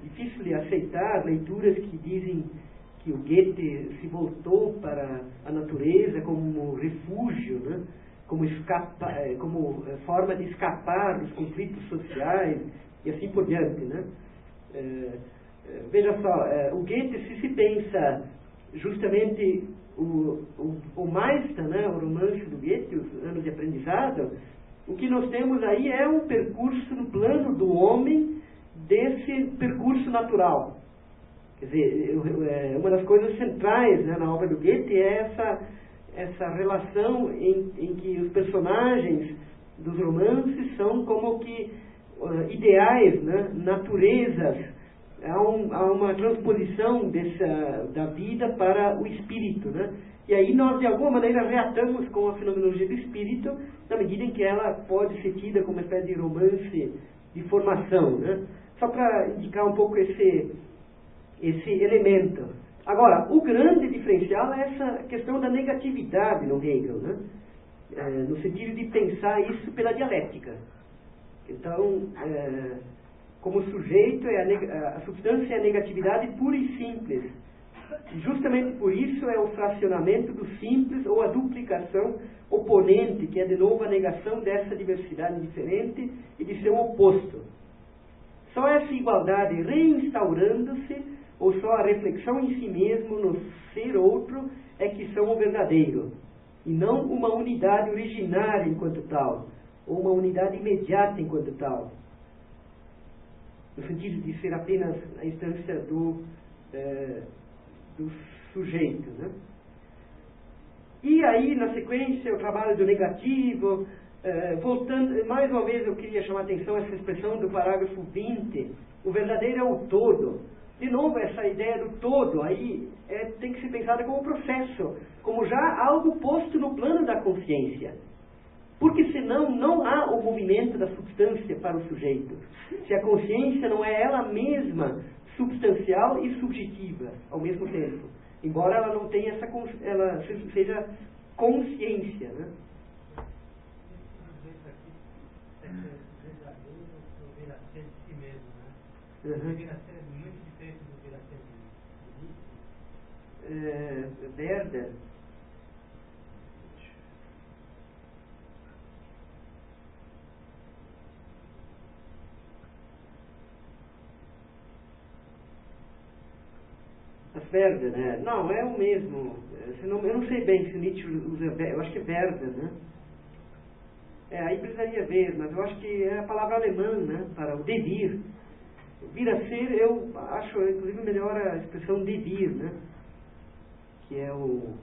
Speaker 1: difícil de aceitar leituras que dizem que o Goethe se voltou para a natureza como refúgio, né? como forma de escapar dos conflitos sociais e assim por diante, né? Veja só, o Goethe, se pensa justamente o Meister, né, o romance do Goethe, Os Anos de Aprendizado, o que nós temos aí é um percurso no plano do homem desse percurso natural. Quer dizer, uma das coisas centrais, né, na obra do Goethe é essa relação em que os personagens dos romances são como que ideais, né, naturezas. Há uma transposição da vida para o espírito, né? E aí nós, de alguma maneira, reatamos com a fenomenologia do espírito, na medida em que ela pode ser tida como uma espécie de romance de formação, né? Só para indicar um pouco esse elemento. Agora, o grande diferencial é essa questão da negatividade no Hegel, né? No sentido de pensar isso pela dialética. Então, como sujeito, a substância é a negatividade pura e simples. E justamente por isso é o fracionamento do simples ou a duplicação oponente, que é de novo a negação dessa diversidade diferente e de seu oposto. Só essa igualdade reinstaurando-se, ou só a reflexão em si mesmo no ser outro, é que são o verdadeiro, e não uma unidade originária enquanto tal, ou uma unidade imediata enquanto tal, no sentido de ser apenas a instância do sujeito, né? E aí, na sequência, o trabalho do negativo, voltando, mais uma vez eu queria chamar a atenção a essa expressão do parágrafo 20, o verdadeiro é o todo. De novo, essa ideia do todo aí tem que ser pensada como processo, como já algo posto no plano da consciência. Porque senão não há o movimento da substância para o sujeito. Se a consciência não é ela mesma substancial e subjetiva ao mesmo tempo. Embora ela não tenha ela seja consciência, né? Werder. Werder, né? Não, é o mesmo. Eu não sei bem se Nietzsche usa Werder, eu acho que é Werder, né? Aí precisaria ver, mas eu acho que é a palavra alemã, né? Para o devir. Vir a ser, eu acho, inclusive, melhor a expressão devir, né? Que é o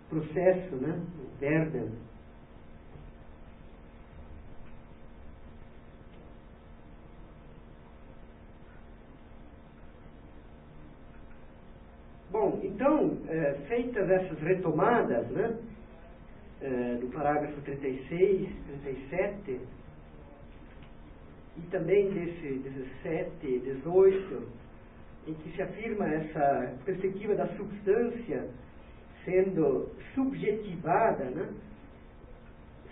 Speaker 1: processo, né? O Werder. Bom, então, feitas essas retomadas, né, do parágrafo 36, 37, e também desse 17, 18, em que se afirma essa perspectiva da substância sendo subjetivada, né,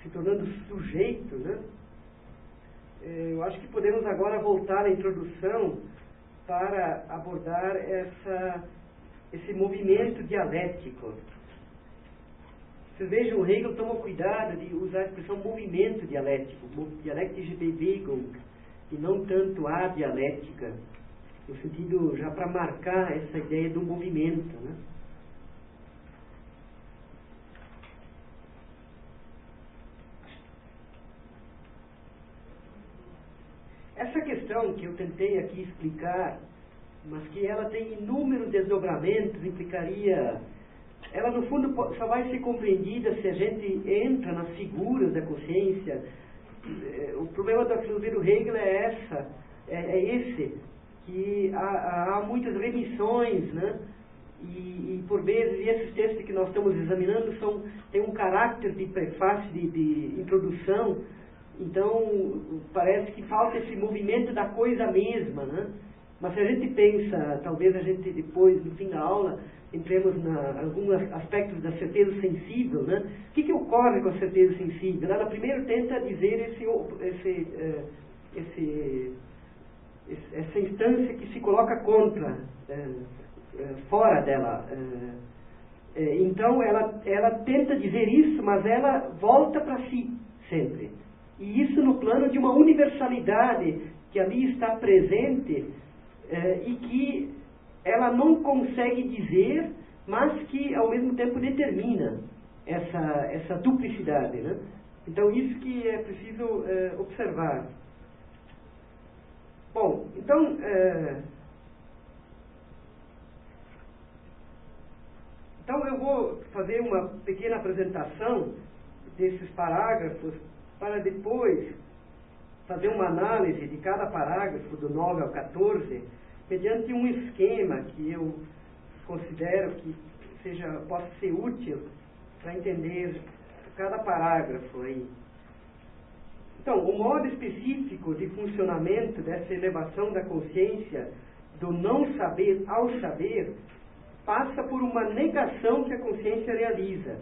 Speaker 1: se tornando sujeito, né, eu acho que podemos agora voltar à introdução para abordar esse movimento dialético. Vocês vejam, o Hegel toma cuidado de usar a expressão movimento dialético, dialéctische Bewegung, e não tanto a dialética, no sentido já para marcar essa ideia do movimento, né? Essa questão que eu tentei aqui explicar, mas que ela tem inúmeros desdobramentos, implicaria... Ela, no fundo, só vai ser compreendida se a gente entra nas figuras da consciência o problema da filosofia do Hegel é esse, que há muitas remissões, né? E por vezes, esses textos que nós estamos examinando têm um caráter de prefácio, de introdução, então parece que falta esse movimento da coisa mesma, né? Mas se a gente pensa, talvez a gente depois, no fim da aula, entremos em alguns aspectos da certeza sensível, né? O que ocorre com a certeza sensível? Ela primeiro tenta dizer essa instância que se coloca contra, fora dela. Então ela tenta dizer isso, mas ela volta para si sempre. E isso no plano de uma universalidade que ali está presente, e que ela não consegue dizer, mas que ao mesmo tempo determina essa duplicidade, né? Então isso que é preciso observar. Bom, então eu vou fazer uma pequena apresentação desses parágrafos para depois fazer uma análise de cada parágrafo, do 9 ao 14, mediante um esquema que eu considero que possa ser útil para entender cada parágrafo aí. Então, o modo específico de funcionamento dessa elevação da consciência do não saber ao saber passa por uma negação que a consciência realiza.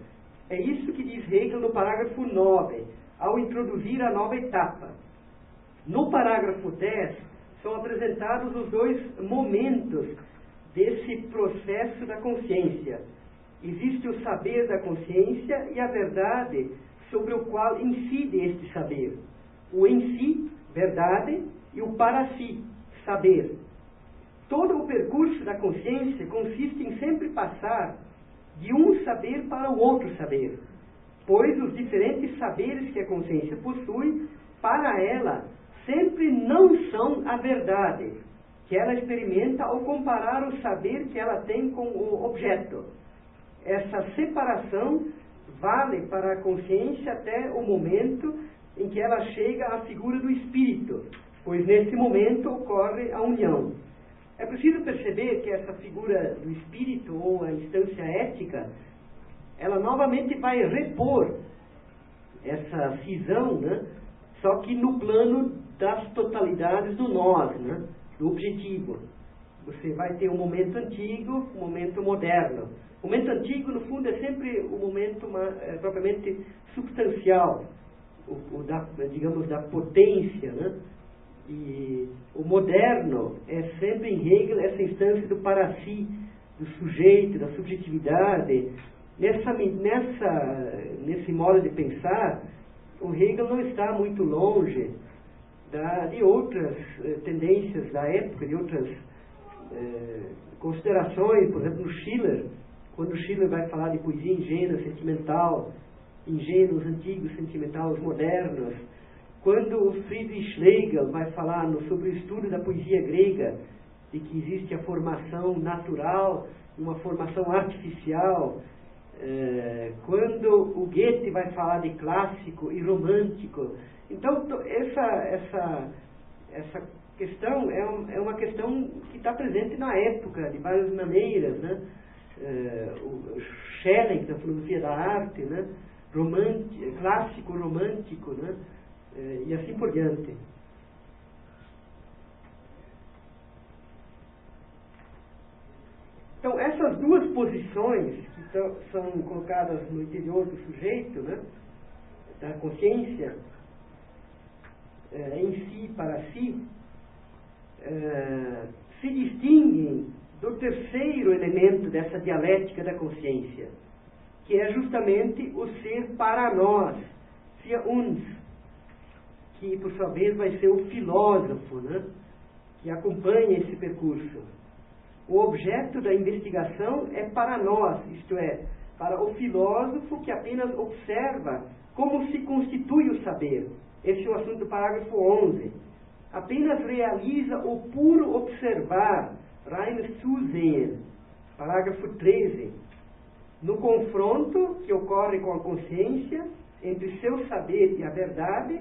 Speaker 1: É isso que diz Hegel no parágrafo 9, ao introduzir a nova etapa. No parágrafo 10, são apresentados os dois momentos desse processo da consciência. Existe o saber da consciência e a verdade sobre o qual incide este saber. O em si, verdade, e o para si, saber. Todo o percurso da consciência consiste em sempre passar de um saber para o outro saber, pois os diferentes saberes que a consciência possui, para ela, sempre não são a verdade que ela experimenta ao comparar o saber que ela tem com o objeto. Essa separação vale para a consciência até o momento em que ela chega à figura do espírito, pois nesse momento ocorre a união. É preciso perceber que essa figura do espírito, ou a instância ética, ela novamente vai repor essa cisão, né? Só que no plano das totalidades do nós, né? Do objetivo. Você vai ter um momento antigo, um momento moderno. O momento antigo, no fundo, é sempre o momento propriamente substancial, digamos, da potência, né? E o moderno é sempre em Hegel essa instância do para si, do sujeito, da subjetividade. Nesse modo de pensar, o Hegel não está muito longe de outras tendências da época, de outras considerações. Por exemplo, no Schiller, quando Schiller vai falar de poesia ingênua, sentimental, ingênuos antigos, sentimentais modernos. Quando o Friedrich Schlegel vai falar sobre o estudo da poesia grega, de que existe a formação natural, uma formação artificial. Quando o Goethe vai falar de clássico e romântico. Então, essa questão é uma questão que está presente na época, de várias maneiras, né? O Schelling, da filosofia da arte, né? Clássico, romântico, né? E assim por diante. Então, essas duas posições que são colocadas no interior do sujeito, né, da consciência, em si, para si, se distinguem do terceiro elemento dessa dialética da consciência, que é justamente o ser para nós, für uns, que por sua vez vai ser o filósofo, né, que acompanha esse percurso. O objeto da investigação é para nós, isto é, para o filósofo que apenas observa como se constitui o saber. Esse é o assunto do parágrafo 11. Apenas realiza o puro observar, reines Zusehen, parágrafo 13. No confronto que ocorre com a consciência entre seu saber e a verdade,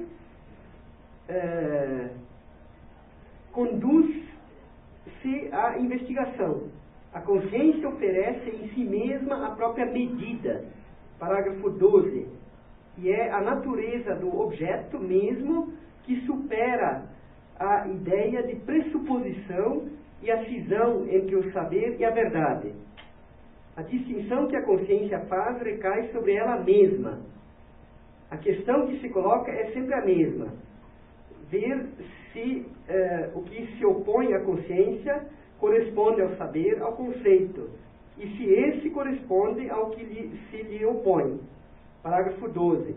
Speaker 1: conduz-se à investigação. A consciência oferece em si mesma a própria medida. Parágrafo 12. E é a natureza do objeto mesmo que supera a ideia de pressuposição e a cisão entre o saber e a verdade. A distinção que a consciência faz recai sobre ela mesma. A questão que se coloca é sempre a mesma. Ver se o que se opõe à consciência corresponde ao saber, ao conceito, e se esse corresponde ao que se lhe opõe. Parágrafo 12.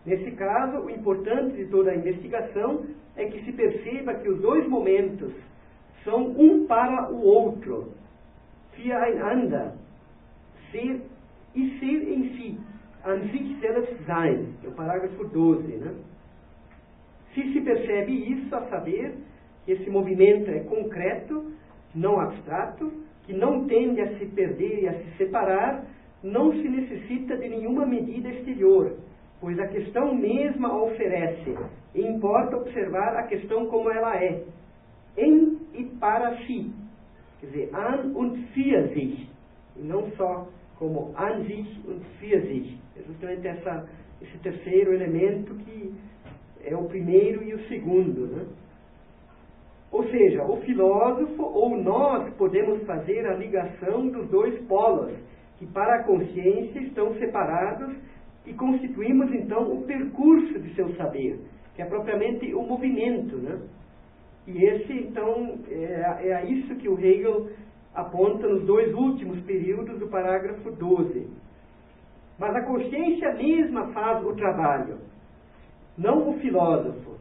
Speaker 1: Nesse caso, o importante de toda a investigação é que se perceba que os dois momentos são um para o outro. Füreinander. Ser e ser em si. An sich selbst sein. É o parágrafo 12. Né? Se percebe isso, a saber, que esse movimento é concreto, não abstrato, que não tende a se perder e a se separar, não se necessita de nenhuma medida exterior, pois a questão mesma a oferece, e importa observar a questão como ela é, em e para si, quer dizer, an und für sich, e não só como an sich und für sich. É justamente esse terceiro elemento que é o primeiro e o segundo, né? Ou seja, o filósofo ou nós podemos fazer a ligação dos dois polos, que para a consciência estão separados, e constituímos então o percurso de seu saber, que é propriamente o movimento, né? E esse então é a isso que o Hegel aponta nos dois últimos períodos do parágrafo 12. Mas a consciência mesma faz o trabalho, não o filósofo.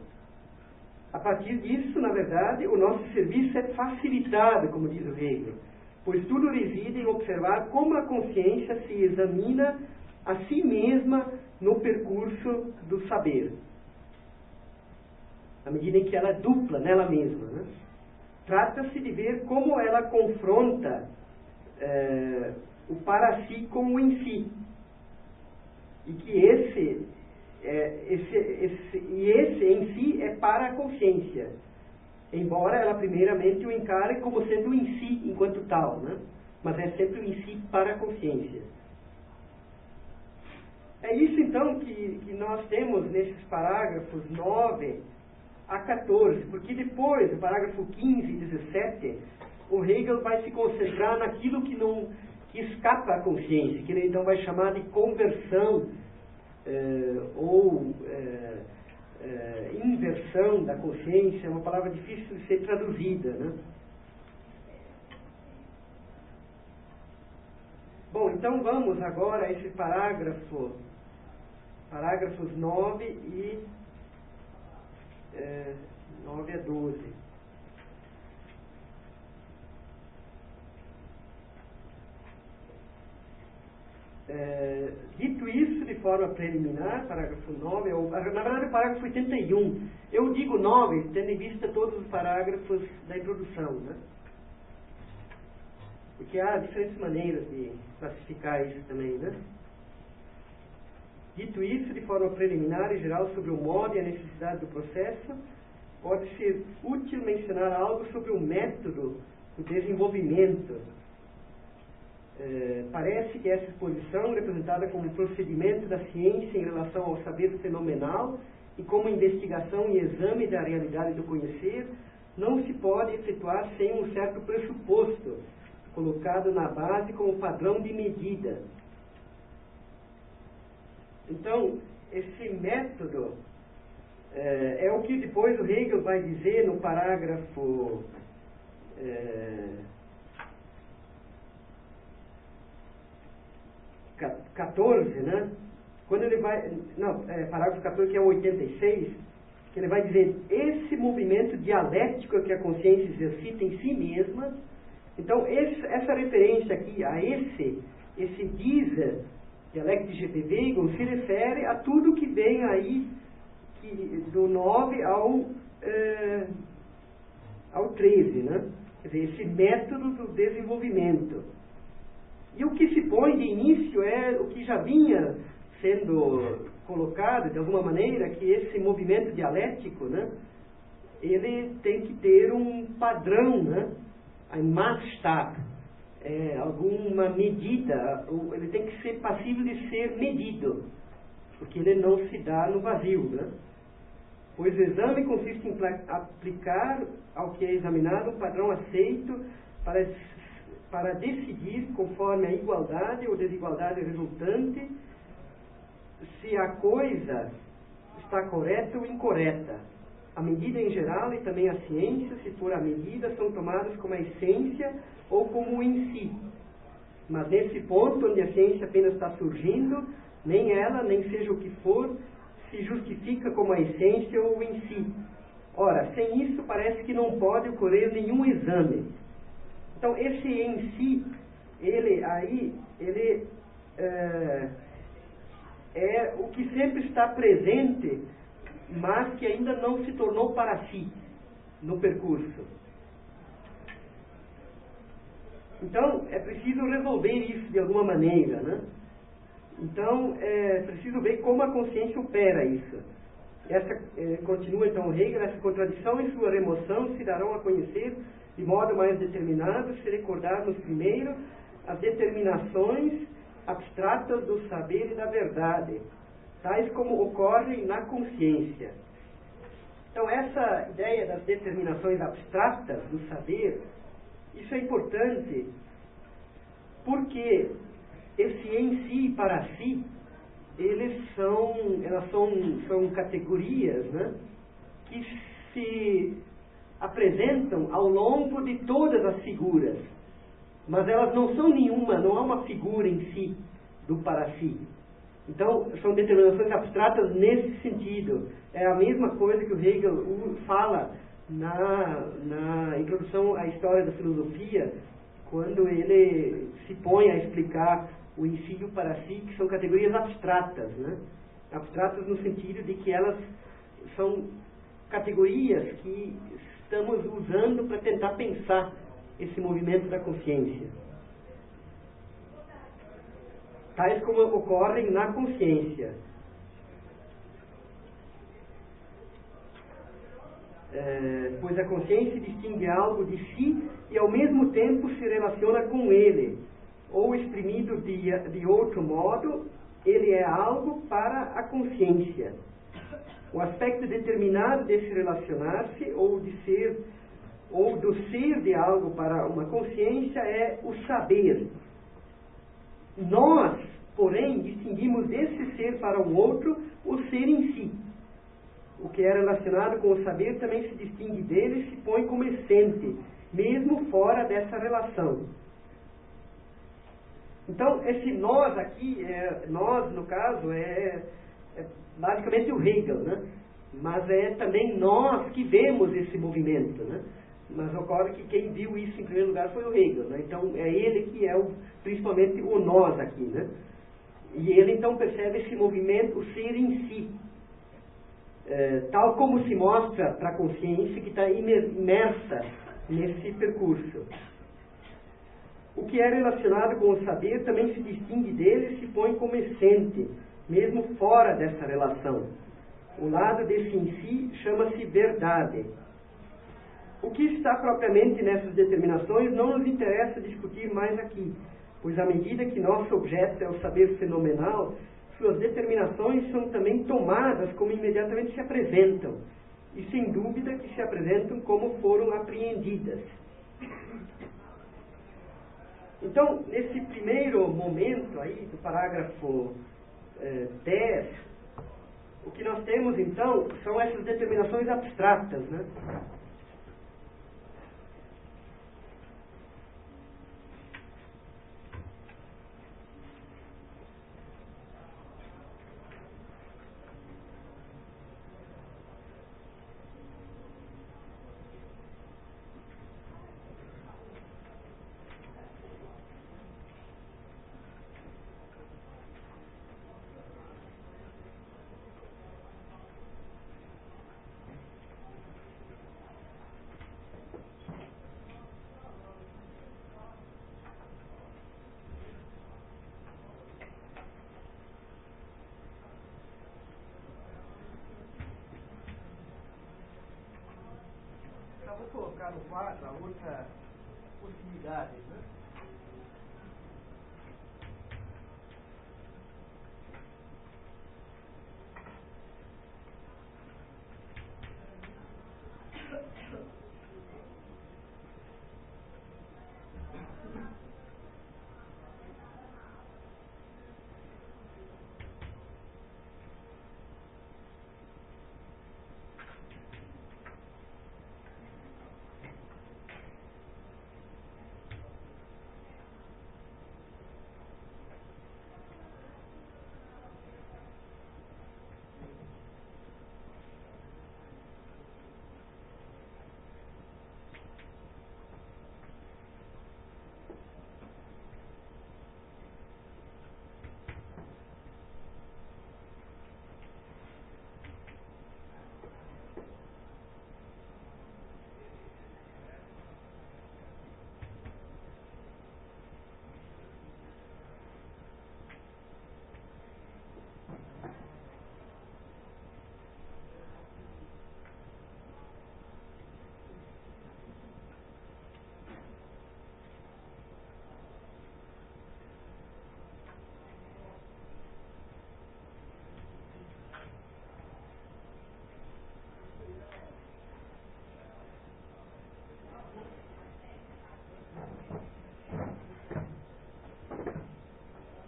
Speaker 1: A partir disso, na verdade, o nosso serviço é facilitado, como diz o Hegel, pois tudo reside em observar como a consciência se examina a si mesma no percurso do saber, à medida em que ela é dupla nela mesma, né? Trata-se de ver como ela confronta o para si com o em si, e que esse em si é para a consciência, embora ela primeiramente o encare como sendo em si enquanto tal, né? Mas é sempre o em si para a consciência. É isso então que nós temos nesses parágrafos 9 a 14, porque depois, do parágrafo 15 e 17, o Hegel vai se concentrar naquilo que escapa à consciência, que ele então vai chamar de conversão, ou inversão da consciência. É uma palavra difícil de ser traduzida, né? Bom, então vamos agora a esse parágrafos 9 e 9 a 12. Dito isso, de forma preliminar, parágrafo 9, na verdade o parágrafo 81, eu digo 9, tendo em vista todos os parágrafos da introdução, né? Porque há diferentes maneiras de classificar isso também, né? Dito isso, de forma preliminar e geral sobre o modo e a necessidade do processo, pode ser útil mencionar algo sobre o método do desenvolvimento. Parece que essa exposição, representada como procedimento da ciência em relação ao saber fenomenal e como investigação e exame da realidade do conhecer, não se pode efetuar sem um certo pressuposto, colocado na base como padrão de medida. Então, esse método é o que depois o Hegel vai dizer no parágrafo 14, né? Quando ele vai... Não, parágrafo 14, que é o 86, que ele vai dizer esse movimento dialético que a consciência exercita em si mesma. Então, essa referência aqui a esse Dieser, dialecto de G.P. Weigl, se refere a tudo que vem aí do 9 ao 13, né? Quer dizer, esse método do desenvolvimento. E o que se põe de início é o que já vinha sendo colocado, de alguma maneira, que esse movimento dialético, né, ele tem que ter um padrão, né, ein Maßstab, alguma medida, ele tem que ser passível de ser medido, porque ele não se dá no vazio, né? Pois o exame consiste em aplicar ao que é examinado um padrão aceito para decidir, conforme a igualdade ou desigualdade resultante, se a coisa está correta ou incorreta. A medida em geral e também a ciência, se for a medida, são tomadas como a essência ou como o em si. Mas nesse ponto onde a ciência apenas está surgindo, nem ela, nem seja o que for, se justifica como a essência ou o em si. Ora, sem isso parece que não pode ocorrer nenhum exame. Então, esse em si, ele é o que sempre está presente, mas que ainda não se tornou para si no percurso. Então, é preciso resolver isso de alguma maneira, né? Então, é preciso ver como a consciência opera isso. Continua então Hegel, essa contradição e sua remoção se darão a conhecer de modo mais determinado se recordarmos primeiro as determinações abstratas do saber e da verdade, tais como ocorrem na consciência. Então, essa ideia das determinações abstratas do saber, isso é importante porque esse em si e para si, elas são categorias, né, que se apresentam ao longo de todas as figuras, mas elas não são não há uma figura em si do para si. Então, são determinações abstratas nesse sentido. É a mesma coisa que o Hegel fala na introdução à história da filosofia, quando ele se põe a explicar o em si e o para si, que são categorias abstratas, né? Abstratas no sentido de que elas são categorias que estamos usando para tentar pensar esse movimento da consciência. Tais como ocorrem na consciência. Pois a consciência distingue algo de si e ao mesmo tempo se relaciona com ele, ou exprimido de outro modo, ele é algo para a consciência. O aspecto determinado desse relacionar-se ou do ser de algo para uma consciência é o saber. Nós, porém, distinguimos desse ser para um outro o ser em si. O que é relacionado com o saber também se distingue dele e se põe como essente, mesmo fora dessa relação. Então, esse nós aqui, nós no caso, é basicamente o Hegel, né? Mas é também nós que vemos esse movimento, né? Mas ocorre que quem viu isso em primeiro lugar foi o Hegel, né? Então é ele que é principalmente o nós aqui, né? E ele então percebe esse movimento, o ser em si, tal como se mostra para a consciência que está imersa nesse percurso. O que é relacionado com o saber também se distingue dele e se põe como essente, mesmo fora dessa relação. O lado desse em si chama-se verdade. O que está propriamente nessas determinações não nos interessa discutir mais aqui, pois à medida que nosso objeto é o saber fenomenal, suas determinações são também tomadas como imediatamente se apresentam, e sem dúvida que se apresentam como foram apreendidas. Então, nesse primeiro momento aí do parágrafo 10, o que nós temos então são essas determinações abstratas, né?
Speaker 3: colocar no quadro a outra possibilidade, né?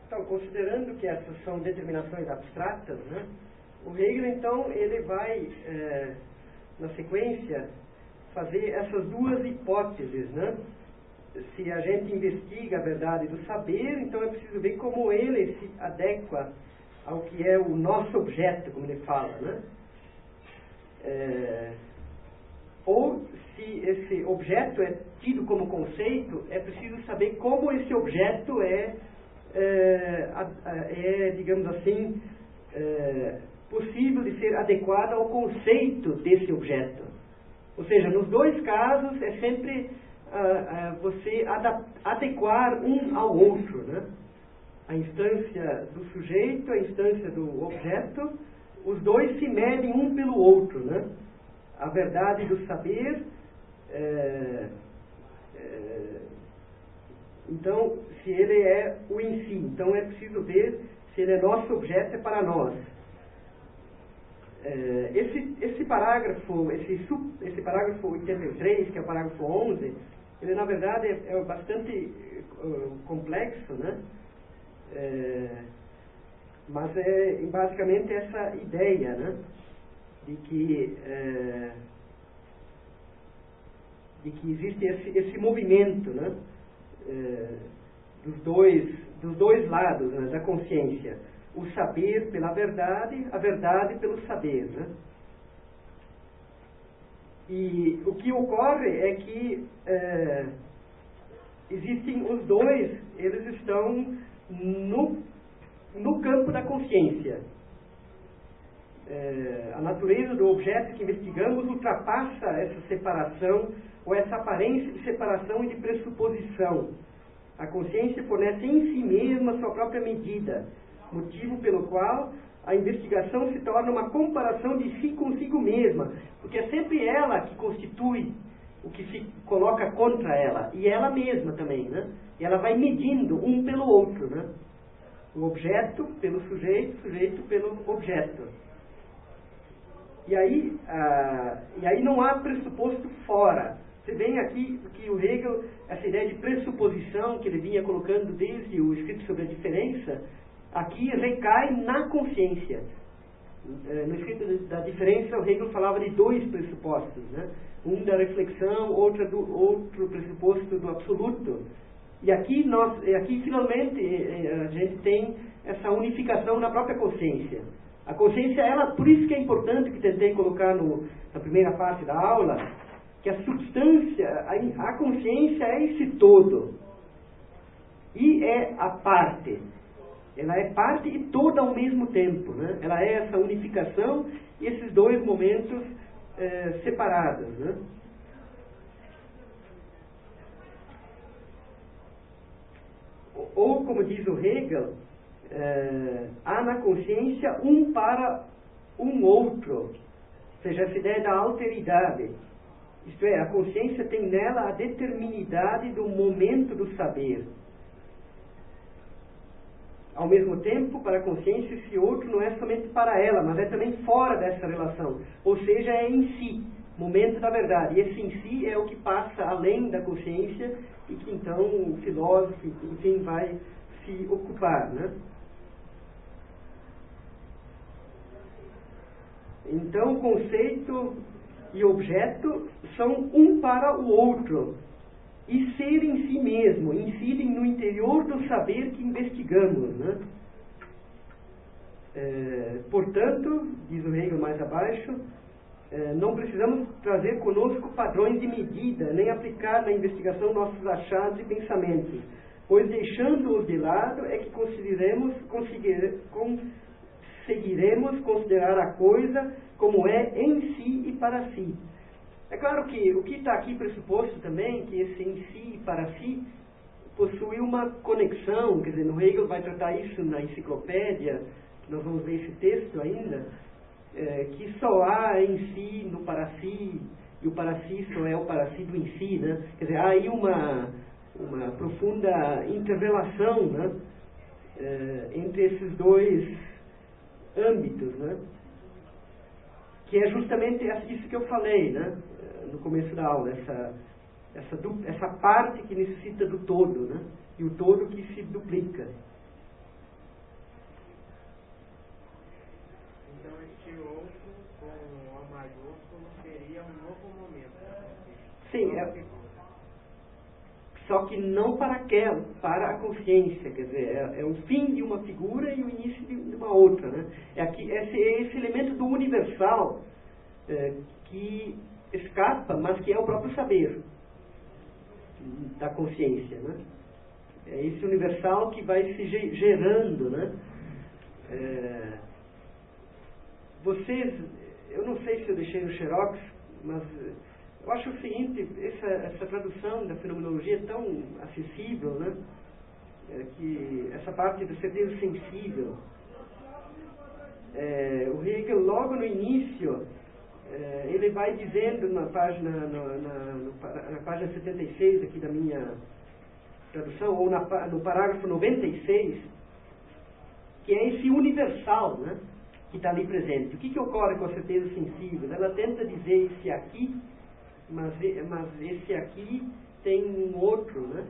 Speaker 1: Então, considerando que essas são determinações abstratas, né, o Hegel, então, ele vai, na sequência, fazer essas duas hipóteses, né? Se a gente investiga a verdade do saber, então é preciso ver como ele se adequa ao que é o nosso objeto, como ele fala, né? Ou se esse objeto é tido como conceito, é preciso saber como esse objeto digamos assim, possível de ser adequado ao conceito desse objeto. Ou seja, nos dois casos é sempre você adequar um ao outro, né? A instância do sujeito, a instância do objeto, os dois se medem um pelo outro, né? A verdade do saber, então, se ele é o em si, então é preciso ver se ele é nosso objeto, é para nós. Esse parágrafo 83, que é o parágrafo 11, ele na verdade é bastante complexo, né? Mas é basicamente essa ideia, né? De que existe esse movimento, né? Dos dois lados, né, da consciência, o saber pela verdade, a verdade pelo saber, né? E o que ocorre é que existem os dois, eles estão no campo da consciência. A natureza do objeto que investigamos ultrapassa essa separação ou essa aparência de separação e de pressuposição. A consciência fornece em si mesma sua própria medida, motivo pelo qual a investigação se torna uma comparação de si consigo mesma, porque é sempre ela que constitui o que se coloca contra ela, e ela mesma também, né? E ela vai medindo um pelo outro, né? O objeto pelo sujeito, o sujeito pelo objeto. E aí não há pressuposto fora. Você vê aqui que o Hegel, essa ideia de pressuposição que ele vinha colocando desde o escrito sobre a diferença, aqui recai na consciência. No escrito da diferença, o Hegel falava de dois pressupostos, né? Um da reflexão, outro pressuposto do absoluto. E aqui finalmente a gente tem essa unificação na própria consciência. A consciência, por isso que é importante, que tentei colocar na primeira parte da aula, que a substância, a consciência é esse todo. E é a parte. Ela é parte e toda ao mesmo tempo, né? Ela é essa unificação e esses dois momentos separados, né? Ou, como diz o Hegel, há na consciência um para um outro. Ou seja, essa ideia da alteridade. Isto é, a consciência tem nela a determinidade do momento do saber. Ao mesmo tempo, para a consciência, esse outro não é somente para ela, mas é também fora dessa relação. Ou seja, é em si, momento da verdade. E esse em si é o que passa além da consciência e que então o filósofo, enfim, vai se ocupar, né? Então, conceito e objeto são um para o outro. E ser em si mesmo, incidem no interior do saber que investigamos, né? Portanto, diz o Hegel mais abaixo, não precisamos trazer conosco padrões de medida, nem aplicar na investigação nossos achados e pensamentos, pois deixando-os de lado é que conseguiremos considerar a coisa como é em si e para si. É claro que o que está aqui pressuposto também, que esse em si e para si possui uma conexão, quer dizer, no Hegel vai tratar isso na enciclopédia, nós vamos ver esse texto ainda, que só há em si no para si, e o para si só é o para si do em si, né? Quer dizer, há aí uma profunda interrelação, né? Entre esses dois âmbitos, né? Que é justamente isso que eu falei, né? No começo da aula, essa parte que necessita do todo, né? E o todo que se duplica.
Speaker 4: Então este outro com O maiúsculo seria um novo momento.
Speaker 1: Sim, só que não para a consciência, quer dizer, é o fim de uma figura e o início de uma outra, né? Esse elemento do universal que escapa, mas que é o próprio saber da consciência, né? É esse universal que vai se gerando, né? Eu não sei se eu deixei no Xerox, mas eu acho o seguinte, essa tradução da fenomenologia é tão acessível, né? Que essa parte do certeiro sensível, o Hegel logo no início, ele vai dizendo na página 76 aqui da minha tradução, ou no parágrafo 96, que é esse universal, né, que está ali presente. O que ocorre com a certeza sensível? Ela tenta dizer esse aqui, mas esse aqui tem um outro, né,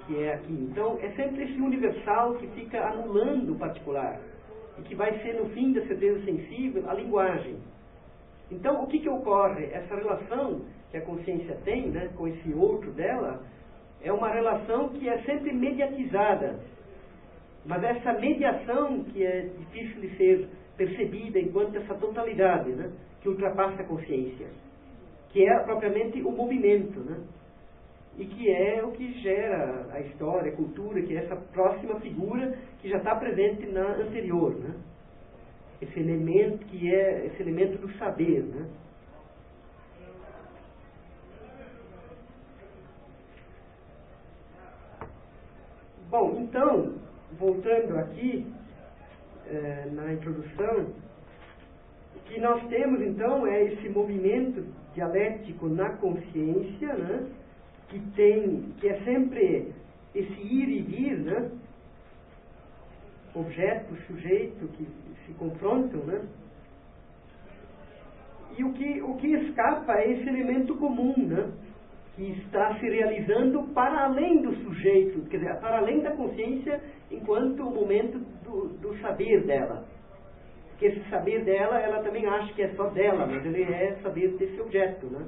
Speaker 1: que é aqui. Então, é sempre esse universal que fica anulando o particular, e que vai ser, no fim da certeza sensível, a linguagem. Então, o que ocorre? Essa relação que a consciência tem, né, com esse outro dela, é uma relação que é sempre mediatizada. Mas essa mediação que é difícil de ser percebida enquanto essa totalidade, né, que ultrapassa a consciência, que é propriamente o movimento, né, e que é o que gera a história, a cultura, que é essa próxima figura que já está presente na anterior, né? Esse elemento que é esse elemento do saber, né? Bom, então, voltando aqui na introdução, o que nós temos então é esse movimento dialético na consciência, né? Que é sempre esse ir e vir, né? Objeto, sujeito que se confrontam, né? E o que escapa é esse elemento comum, né? Que está se realizando para além do sujeito, quer dizer, para além da consciência, enquanto o momento do saber dela. Porque esse saber dela, ela também acha que é só dela, mas ele é saber desse objeto, né?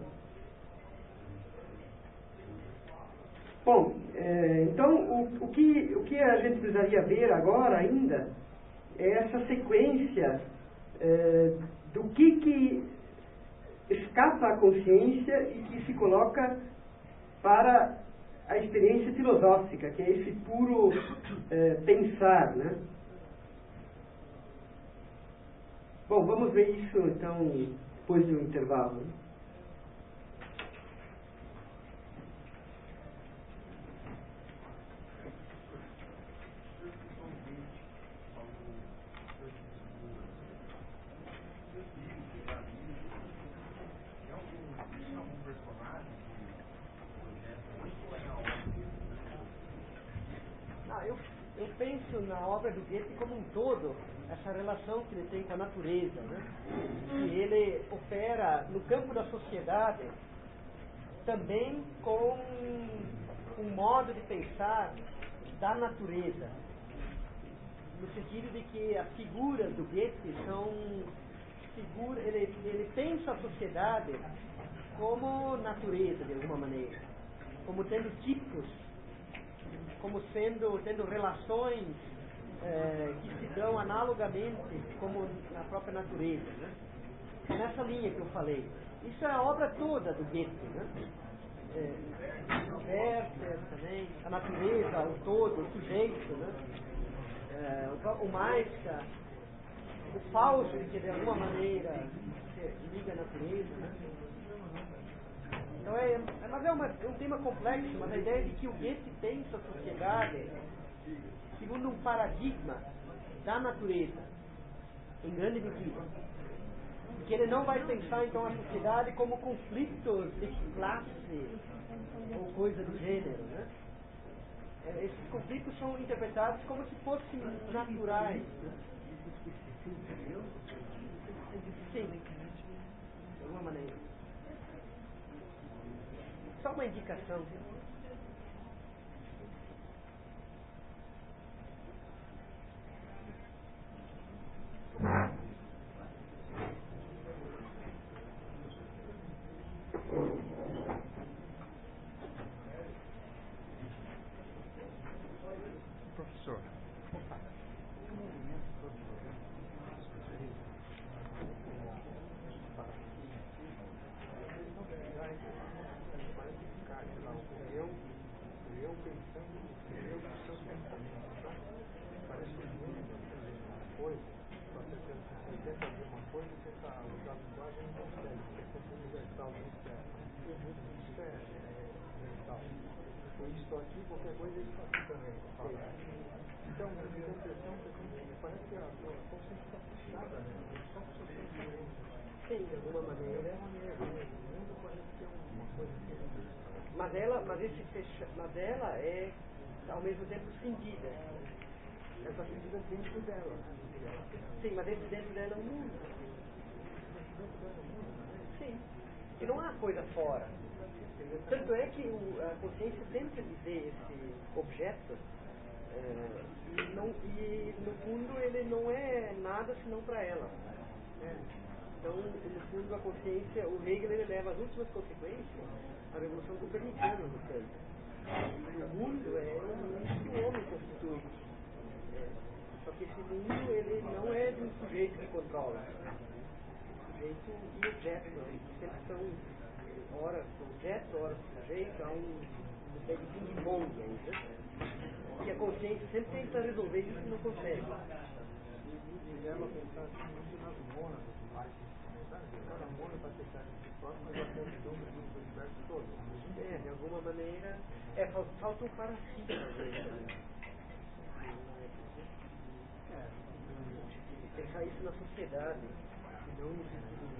Speaker 1: Bom, então o que a gente precisaria ver agora ainda é essa sequência do que escapa à consciência e que se coloca para a experiência filosófica, que é esse puro pensar, né? Bom, vamos ver isso então depois do intervalo, né?
Speaker 4: Algum personagem
Speaker 5: Eu penso na obra do Goethe como um todo, essa relação que ele tem com a natureza, né? E ele opera no campo da sociedade também com um modo de pensar da natureza, no sentido de que as figuras do Goethe são figuras, ele pensa a sociedade como natureza, de alguma maneira, como tendo tipos, como tendo relações que se dão analogamente como na própria natureza, né? Nessa linha que eu falei. Isso é a obra toda do Goethe, né? Werther também, a natureza, o todo, o sujeito, né? O Meister, o Fausto, que de alguma maneira se liga à natureza, né? Então mas é um tema complexo, mas a ideia de que o Goethe pensa a sociedade segundo um paradigma da natureza, em grande medida. E que ele não vai pensar então a sociedade como conflitos de classe ou coisa do gênero, né? Esses conflitos são interpretados como se fossem naturais, né? Sim, de alguma maneira. Só uma indicação.
Speaker 6: Professor.
Speaker 4: Eu pensando parece muito uma coisa, você tenta ver uma coisa e tenta usar a linguagem e não consegue, porque é sempre universal, isso é universal. Isso aqui, qualquer coisa, isso aqui também. Então, a minha impressão é que parece que a consciência está fechada, né? Só que você tem de alguma maneira, o mundo parece que é uma coisa que
Speaker 5: mas ela é ao mesmo tempo cindida.
Speaker 4: essa medida dentro dela.
Speaker 5: Sim, mas esse dentro dela é o mundo. Sim. E não há coisa fora. Tanto é que a consciência sempre vê esse objeto e no fundo ele não é nada senão para ela. Então, no fundo, a consciência, o Hegel ele leva as últimas consequências à revolução copernicana no campo. O mundo é o mundo que o homem constitui. Só que esse mundo ele não é de um sujeito que controla. Sujeito e objeto, né? Sempre são ora objeto, ora sujeito, há um ping-pong ainda. E a consciência sempre tenta resolver isso e não consegue.
Speaker 4: E ela pensar muito nas mônadas do mais. Cada mônada vai pensar em si próprio, mas a condição do universo todo.
Speaker 5: De alguma maneira, falta um parasita, talvez. Pensar isso na sociedade, não no sentido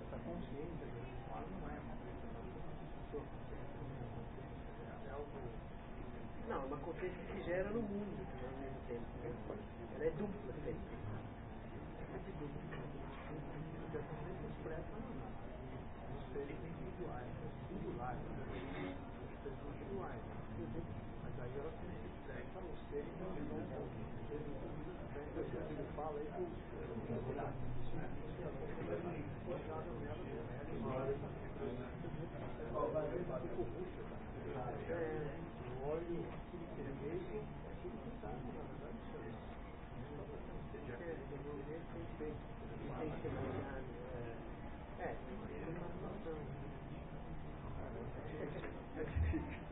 Speaker 4: essa consciência que a gente fala não é uma coisa, é algo.
Speaker 5: Não, é uma consciência que se gera no mundo ao mesmo tempo. Ela é dupla sempre.
Speaker 4: A consciência expressa nos seres individuais, singulares, nos seres individuais. Mas aí ela se expressa os seres não. Ele fala aí que o óleo vermelho é tudo que está, na verdade,
Speaker 5: É difícil.